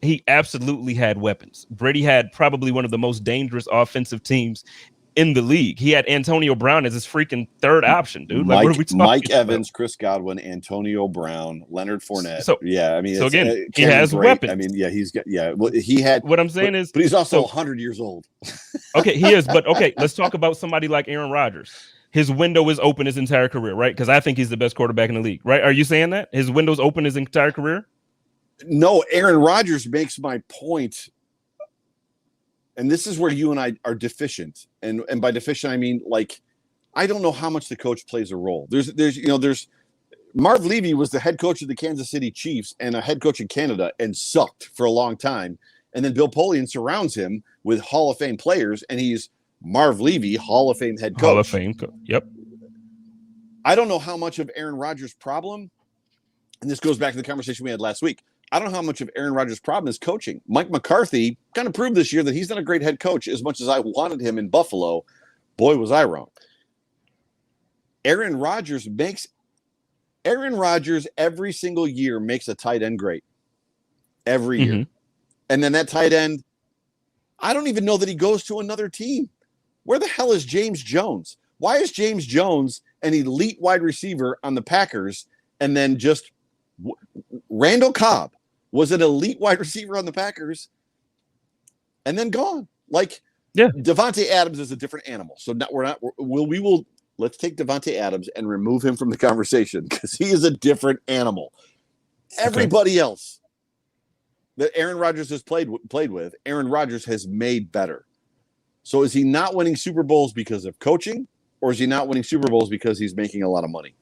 he absolutely had weapons. Brady had probably one of the most dangerous offensive teams in the league. He had Antonio Brown as his freaking third option, dude. Like, what are we talking Mike about? Evans, Chris Godwin, Antonio Brown, Leonard Fournette. So again, he has weapons. I mean, he's got, well, he had. What I'm saying is, but he's also 100 years old. Okay, he is. But okay, let's talk about somebody like Aaron Rodgers. his window is open his entire career, right? Because I think he's the best quarterback in the league, right? Are you saying that his window's open his entire career? No, Aaron Rodgers makes my point. And this is where you and I are deficient. And by deficient, I mean, like, I don't know how much the coach plays a role. There's Marv Levy was the head coach of the Kansas City Chiefs and a head coach in Canada and sucked for a long time. And then Bill Polian surrounds him with Hall of Fame players, and he's Marv Levy, Hall of Fame head coach. Hall of Fame, yep. I don't know how much of Aaron Rodgers' problem, and this goes back to the conversation we had last week, I don't know how much of Aaron Rodgers' problem is coaching. Mike McCarthy kind of proved this year that he's not a great head coach as much as I wanted him in Buffalo. Boy, was I wrong. Aaron Rodgers every single year makes a tight end great. Every year. And then that tight end, I don't even know that he goes to another team. Where the hell is James Jones? Why is James Jones an elite wide receiver on the Packers and then just Randall Cobb was an elite wide receiver on the Packers and then gone? Like, yeah, Devontae Adams is a different animal. So let's take Devontae Adams and remove him from the conversation because he is a different animal. Everybody else that Aaron Rodgers has played with, Aaron Rodgers has made better. So is he not winning Super Bowls because of coaching, or is he not winning Super Bowls because he's making a lot of money?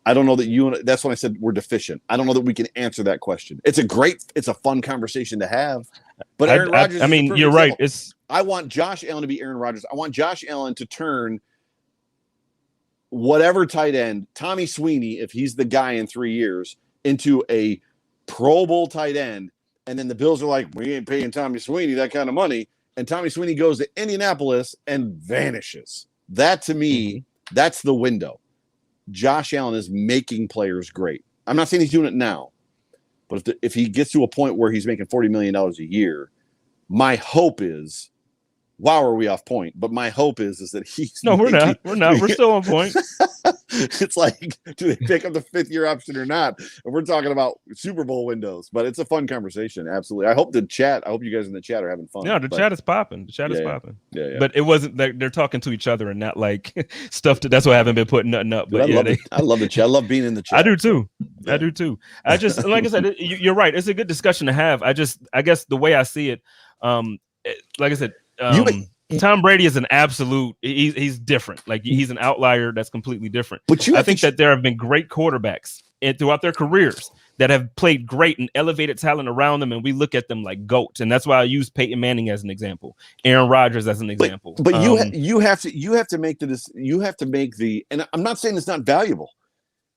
I don't know that that's when I said we're deficient. I don't know that we can answer that question. It's a fun conversation to have. But Aaron Rodgers, I mean, you're right. I want Josh Allen to be Aaron Rodgers. I want Josh Allen to turn whatever tight end, Tommy Sweeney, if he's the guy in 3 years, into a Pro Bowl tight end. And then the Bills are like, we ain't paying Tommy Sweeney that kind of money. And Tommy Sweeney goes to Indianapolis and vanishes. That, to me, that's the window. Josh Allen is making players great. I'm not saying he's doing it now, but if he gets to a point where he's making $40 million a year, my hope is, wow, are we off point? But my hope is that he's we're not. We're still on point. It's like, do they pick up the 5th-year option or not? And we're talking about Super Bowl windows, but it's a fun conversation. Absolutely. I hope you guys in the chat are having fun. Yeah, the chat is popping. The chat is popping. Yeah. But it wasn't that they're talking to each other and not like stuff. That's why I haven't been putting nothing up. But I love the chat. I love being in the chat. I do too. Yeah. I do too. I just, like I said, you're right. It's a good discussion to have. I guess the way I see it, like I said, Tom Brady is an absolute. He's different. Like, he's an outlier that's completely different. But I think that there have been great quarterbacks throughout their careers that have played great and elevated talent around them, and we look at them like GOATs. And that's why I use Peyton Manning as an example, Aaron Rodgers as an example. But you have to make the. And I'm not saying it's not valuable.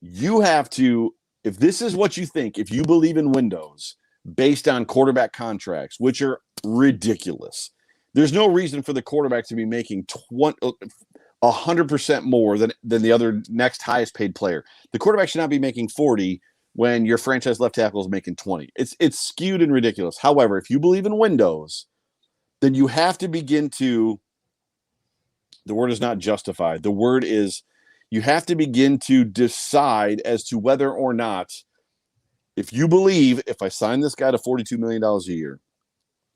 You have to, if this is what you think, if you believe in windows based on quarterback contracts, which are ridiculous. There's no reason for the quarterback to be making 100% more than the other next highest paid player. The quarterback should not be making 40 when your franchise left tackle is making 20. It's skewed and ridiculous. However, if you believe in windows, then you have to begin to, the word is not justified. The word is, you have to begin to decide as to whether or not, if you believe, if I sign this guy to $42 million a year,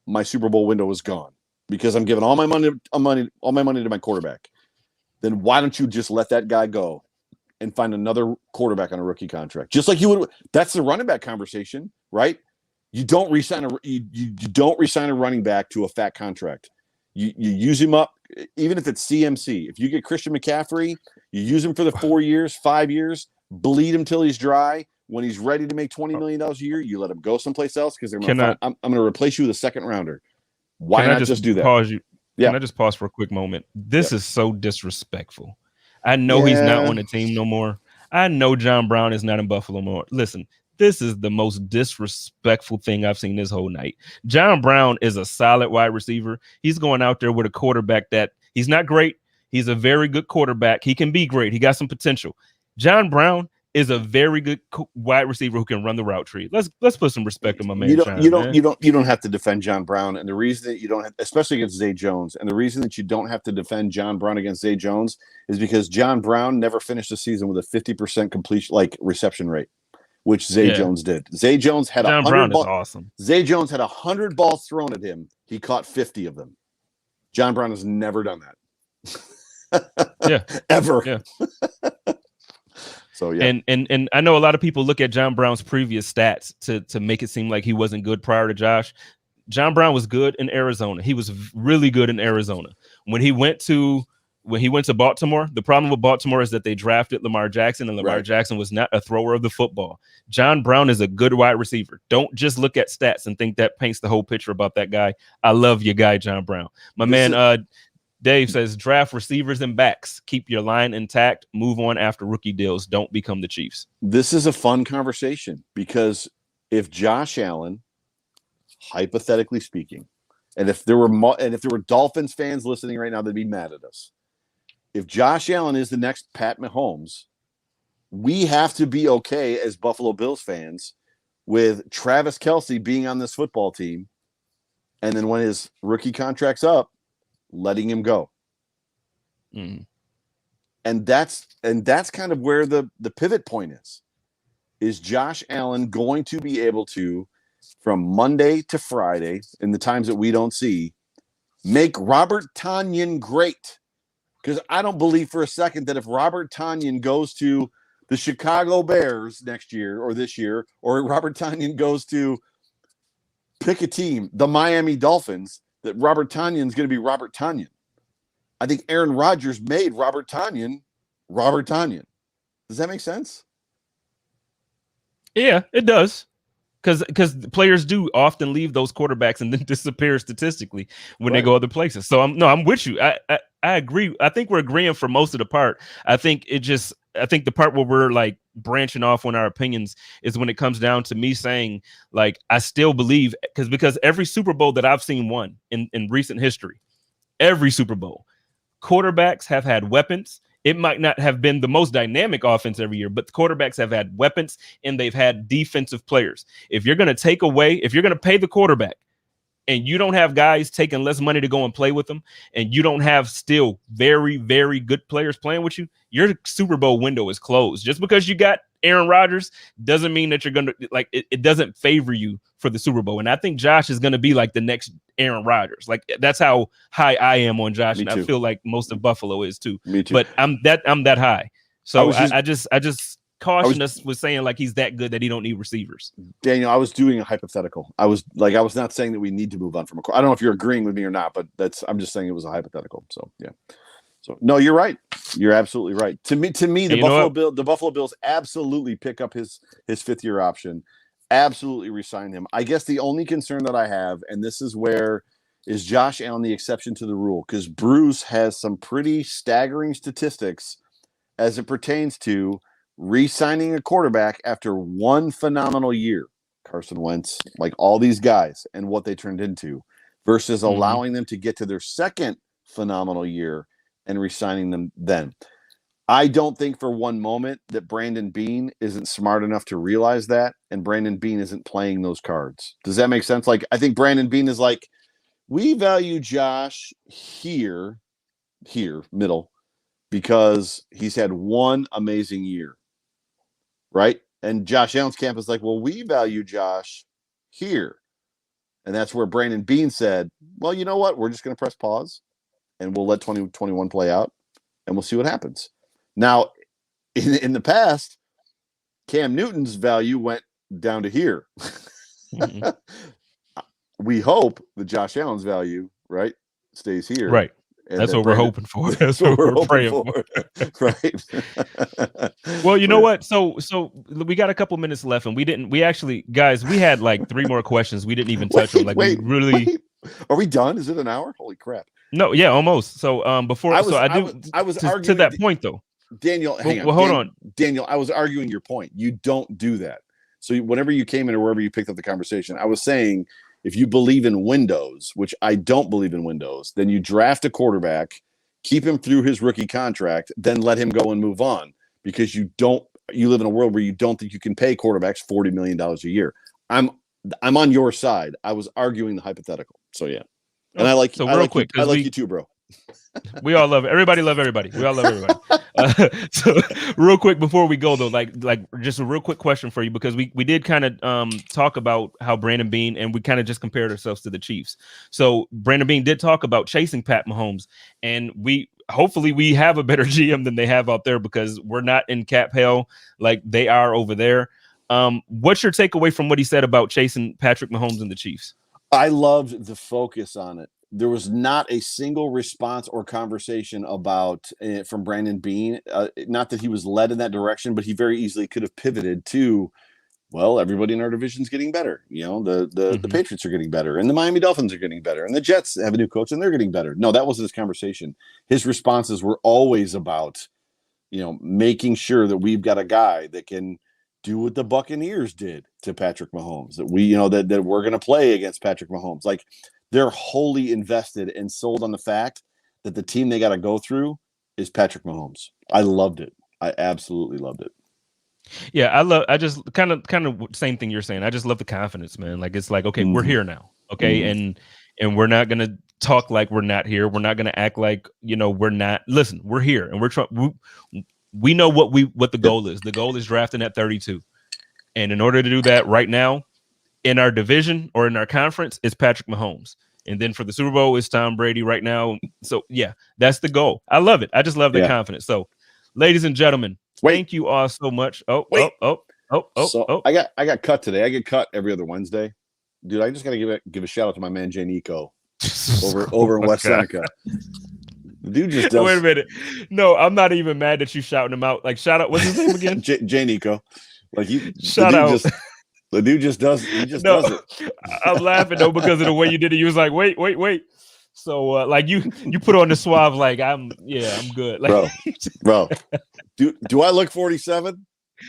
my Super Bowl window is gone, because I'm giving all my money to my quarterback, then why don't you just let that guy go and find another quarterback on a rookie contract? Just like you would. That's the running back conversation, right? You don't re-sign a running back to a fat contract. You use him up, even if it's CMC. If you get Christian McCaffrey, you use him for the 4 years, 5 years, bleed him till he's dry. When he's ready to make $20 million a year, you let him go someplace else, because I'm going to replace you with a second rounder. Why not just do that? Pause you? Yeah. Can I just pause for a quick moment? This is so disrespectful. I know he's not on the team no more. I know John Brown is not in Buffalo more. Listen, this is the most disrespectful thing I've seen this whole night. John Brown is a solid wide receiver. He's going out there with a quarterback that he's not great. He's a very good quarterback. He can be great. He got some potential. John Brown is a very good wide receiver who can run the route tree. Let's put some respect on my man. You don't have to defend John Brown, and the reason that you don't have, especially against Zay Jones, and the reason that you don't have to defend John Brown against Zay Jones is because John Brown never finished the season with a 50% completion reception rate, which Zay Jones did. Zay Jones had John Brown is awesome. Zay Jones had 100 balls thrown at him. He caught 50 of them. John Brown has never done that. Yeah. Ever. Yeah. So yeah. And I know a lot of people look at John Brown's previous stats to make it seem like he wasn't good prior to Josh. John Brown was good in Arizona. He was really good in Arizona. When he went to Baltimore, the problem with Baltimore is that they drafted Lamar Jackson, and Lamar Jackson was not a thrower of the football. John Brown is a good wide receiver. Don't just look at stats and think that paints the whole picture about that guy. I love your guy, John Brown. My man, Dave says, draft receivers and backs. Keep your line intact. Move on after rookie deals. Don't become the Chiefs. This is a fun conversation because if Josh Allen, hypothetically speaking, and if there were Dolphins fans listening right now, they'd be mad at us. If Josh Allen is the next Pat Mahomes, we have to be okay as Buffalo Bills fans with Travis Kelce being on this football team, and then when his rookie contract's up, letting him go. And that's kind of where the pivot point is Josh Allen going to be able to, from Monday to Friday, in the times that we don't see, make Robert Tonyan great? Because I don't believe for a second that if Robert Tonyan goes to the Chicago Bears next year or this year, or Robert Tonyan goes to pick a team, the Miami Dolphins, that Robert Tonyan is going to be Robert Tonyan. I think Aaron Rodgers made Robert Tonyan Robert Tonyan. Does that make sense? Yeah, it does. Because players do often leave those quarterbacks and then disappear statistically when they go other places. So I'm with you. I agree. I think we're agreeing for most of the part. I think the part where we're like branching off on our opinions is when it comes down to me saying, like, I still believe because every Super Bowl that I've seen won in recent history, every Super Bowl, quarterbacks have had weapons. It might not have been the most dynamic offense every year, but the quarterbacks have had weapons and they've had defensive players. If you're going to pay the quarterback and you don't have guys taking less money to go and play with them, and you don't have still very, very good players playing with you, your Super Bowl window is closed. Just because you got Aaron Rodgers doesn't mean that you're going to it doesn't favor you for the Super Bowl. And I think Josh is going to be like the next Aaron Rodgers. Like, that's how high I am on Josh. And I feel like most of Buffalo is too. Me too. But I'm that high. So I just caution us with saying like he's that good that he don't need receivers. Daniel, I was doing a hypothetical. I was not saying that we need to move on from I don't know if you're agreeing with me or not, but I'm just saying it was a hypothetical. So yeah. So no, you're right. You're absolutely right. To me, the Buffalo Bills absolutely pick up his 5th-year option, absolutely resign him. I guess the only concern that I have, and this is where is Josh Allen the exception to the rule, because Bruce has some pretty staggering statistics as it pertains to re-signing a quarterback after one phenomenal year, Carson Wentz, like all these guys and what they turned into, versus allowing them to get to their second phenomenal year and re-signing them then. I don't think for one moment that Brandon Beane isn't smart enough to realize that, and Brandon Beane isn't playing those cards. Does that make sense? Like, I think Brandon Beane is like, we value Josh here, middle, because he's had one amazing year, right? And Josh Allen's camp is like, well, we value Josh here. And that's where Brandon Beane said, well, you know what? We're just going to press pause and we'll let 2021 play out and we'll see what happens. Now, in the past, Cam Newton's value went down to here. We hope that Josh Allen's value, right, stays here. Right. And that's what we're hoping for. That's what we're praying for. Right. Well, you know what? So we got a couple minutes left, and we actually, guys, we had like 3 more questions we didn't even touch on. Like, wait. Are we done? Is it an hour? Holy crap. No, yeah, almost. So I was arguing to that point though. Daniel, hang on. Well, hold on. Daniel, I was arguing your point. You don't do that. So whenever you came in or wherever you picked up the conversation, I was saying, if you believe in windows, which I don't believe in windows, then you draft a quarterback, keep him through his rookie contract, then let him go and move on, because you live in a world where you don't think you can pay quarterbacks $40 million a year. I'm on your side. I was arguing the hypothetical. So yeah. And I like you too, bro. We all love everybody. Love everybody. We all love everybody. So real quick before we go though, like just a real quick question for you, because we did kind of talk about how Brandon Beane, and we kind of just compared ourselves to the Chiefs. So Brandon Beane did talk about chasing Pat Mahomes, and hopefully we have a better GM than they have out there, because we're not in cap hell like they are over there. What's your takeaway from what he said about chasing Patrick Mahomes and the Chiefs? I loved the focus on it. There was not a single response or conversation about from Brandon Beane. Not that he was led in that direction, but he very easily could have pivoted to, well, everybody in our division's getting better. You know, the Patriots are getting better, and the Miami Dolphins are getting better, and the Jets have a new coach and they're getting better. No, that wasn't his conversation. His responses were always about, you know, making sure that we've got a guy that can do what the Buccaneers did to Patrick Mahomes, that we, you know, that we're going to play against Patrick Mahomes. Like, they're wholly invested and sold on the fact that the team they got to go through is Patrick Mahomes. I loved it. I absolutely loved it. Yeah, I just kind of same thing you're saying. I just love the confidence, man. Like, it's like, okay, we're here now. Okay. And we're not going to talk like we're not here. We're not going to act like, you know, we're not. Listen, we're here, and we're trying. We know what the goal is. The goal is drafting at 32. And in order to do that right now in our division or in our conference, it's Patrick Mahomes. And then for the Super Bowl, it's Tom Brady right now. So yeah, that's the goal. I love it. I just love the confidence. So, ladies and gentlemen, thank you all so much. So I got cut today. I get cut every other Wednesday. Dude, I just got to give a shout out to my man Jay Nico over in West Seneca. The dude just does. Wait a minute. No, I'm not even mad that you shouting him out. Like, shout out. What's his name again? Jay Nico. Like, shout out. The dude just does. He just does it. I'm laughing though because of the way you did it. You was like, wait. So like you put on the suave, like I'm good. Like, bro. Do I look 47?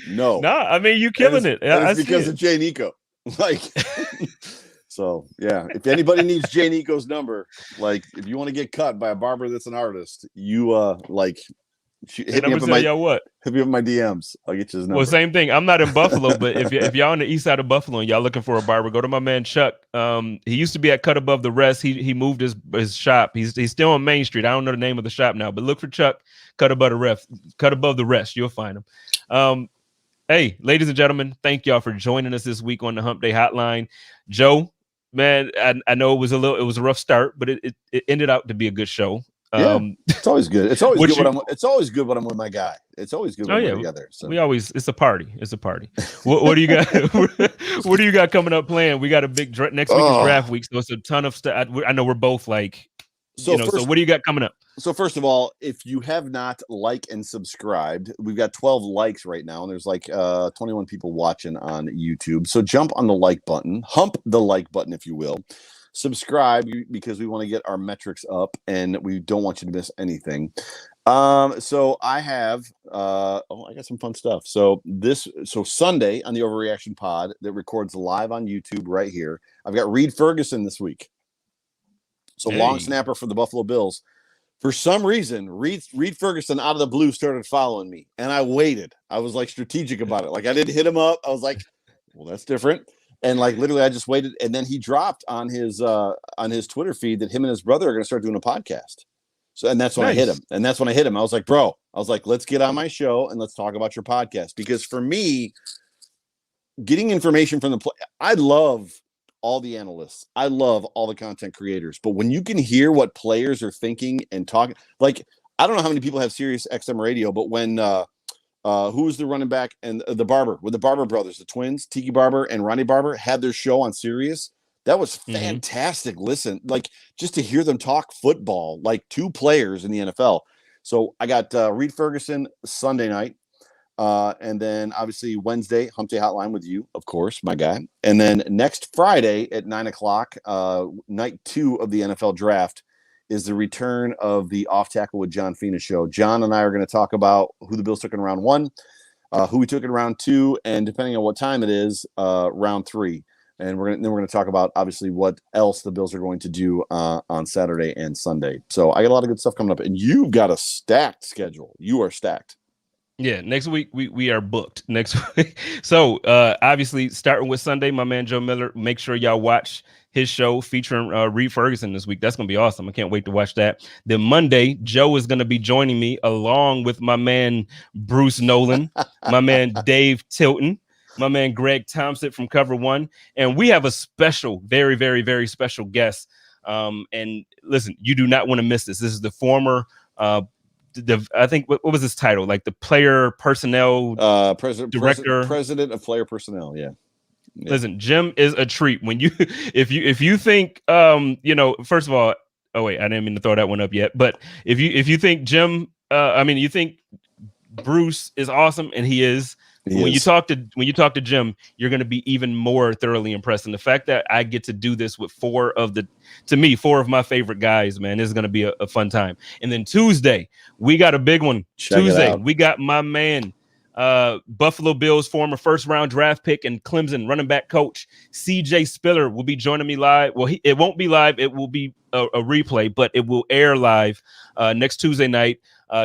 No. Nah, I mean, you killing it. It's because of Jay Nico. Like. So yeah, if anybody needs Jay Nico's number, like if you want to get cut by a barber that's an artist, you hit me up in my DMs. I'll get you his number. Well, same thing. I'm not in Buffalo, but if y'all on the east side of Buffalo and y'all looking for a barber, go to my man Chuck. He used to be at Cut Above the Rest. He moved his shop. He's still on Main Street. I don't know the name of the shop now, but look for Chuck. Cut Above the Rest. You'll find him. Hey, ladies and gentlemen, thank y'all for joining us this week on the Hump Day Hotline. Joe, man, I know it was a rough start, but it ended out to be a good show. Yeah, it's always good. It's always good. It's always good when I'm with my guy. It's always good when we're together. So it's a party. It's a party. What do you got? What do you got coming up planned? We got a big next week is draft week, so it's a ton of stuff. I know we're both like, so what do you got coming up? So first of all, if you have not liked and subscribed, we've got 12 likes right now, and there's like 21 people watching on YouTube. So jump on the like button, hump the like button, if you will. Subscribe, because we want to get our metrics up, and we don't want you to miss anything. So I have I got some fun stuff. So Sunday on the Overreaction Pod that records live on YouTube right here, I've got Reed Ferguson this week. So long snapper for the Buffalo Bills. For some reason, Reed Ferguson out of the blue started following me, and I waited. I was like strategic about it. Like, I didn't hit him up. I was like, well, that's different. And like literally, I just waited, and then he dropped on his Twitter feed that him and his brother are going to start doing a podcast. So, and that's when I hit him. And that's when I hit him. I was like, bro, let's get on my show and let's talk about your podcast. Because for me, getting information from the play, I love all the analysts. I love all the content creators. But when you can hear what players are thinking and talking, like, I don't know how many people have Sirius XM radio, but when who was the running back and the barber with the Barber brothers, the twins, Tiki Barber and Ronnie Barber, had their show on Sirius. That was fantastic. Listen, like, just to hear them talk football, like two players in the NFL. So I got Reed Ferguson Sunday night. And then obviously Wednesday, Hump Day Hotline with you, of course, my guy. And then next Friday at 9:00, night 2 of the NFL draft, is the return of the Off Tackle with John Fina show. John and I are going to talk about who the Bills took in round 1, who we took in round 2, and depending on what time it is, round 3. And we're going to talk about obviously what else the Bills are going to do on Saturday and Sunday. So I got a lot of good stuff coming up, and you've got a stacked schedule. You are stacked. Yeah, next week we are booked next week. So obviously starting with Sunday, my man Joe Miller, make sure y'all watch his show featuring Reed Ferguson this week. That's going to be awesome. I can't wait to watch that. Then Monday, Joe is going to be joining me along with my man Bruce Nolan, my man Dave Tilton, my man Greg Thompson from Cover One. And we have a special, very, very, very special guest. And listen, you do not want to miss this. This is the former I think what was his title? Like the player personnel president of player personnel. Yeah. Listen, Jim is a treat. When you if you think first of all, oh wait, I didn't mean to throw that one up yet. But if you think Jim, you think Bruce is awesome, and he is. When you talk to Jim, you're going to be even more thoroughly impressed. And the fact that I get to do this with four of my favorite guys, man, this is going to be a fun time. And then Tuesday, we got a big one. Tuesday, we got my man, Buffalo Bills former first round draft pick and Clemson running back coach CJ Spiller will be joining me live. Well, it won't be live. It will be a replay, but it will air live next Tuesday night.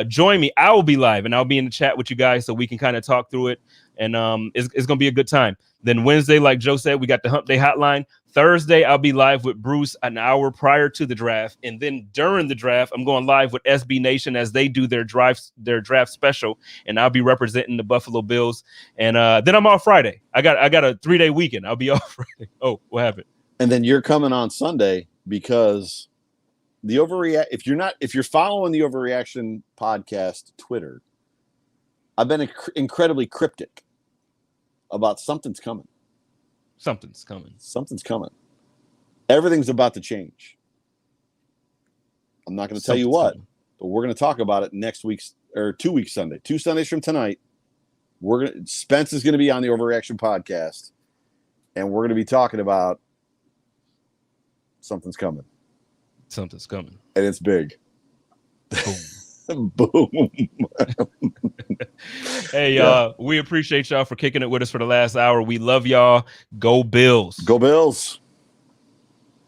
Join me. I will be live, and I'll be in the chat with you guys so we can kind of talk through it. And it's going to be a good time. Then Wednesday, like Joe said, we got the Hump Day Hotline. Thursday, I'll be live with Bruce an hour prior to the draft. And then during the draft, I'm going live with SB Nation as they do their draft special. And I'll be representing the Buffalo Bills. And then I'm off Friday. I got a 3-day weekend. I'll be off Friday. Oh, what happened? And then you're coming on Sunday because the if you're following the Overreaction podcast Twitter, I've been incredibly cryptic about something's coming. Something's coming. Something's coming. Everything's about to change. I'm not going to tell you what, but we're going to talk about it next week's or 2 weeks Sunday. 2 Sundays from tonight. Spence is going to be on the Overreaction podcast, and we're going to be talking about something's coming. Something's coming. And it's big. Boom. Boom. Hey, y'all, we appreciate y'all for kicking it with us for the last hour. We love y'all. Go Bills. Go Bills.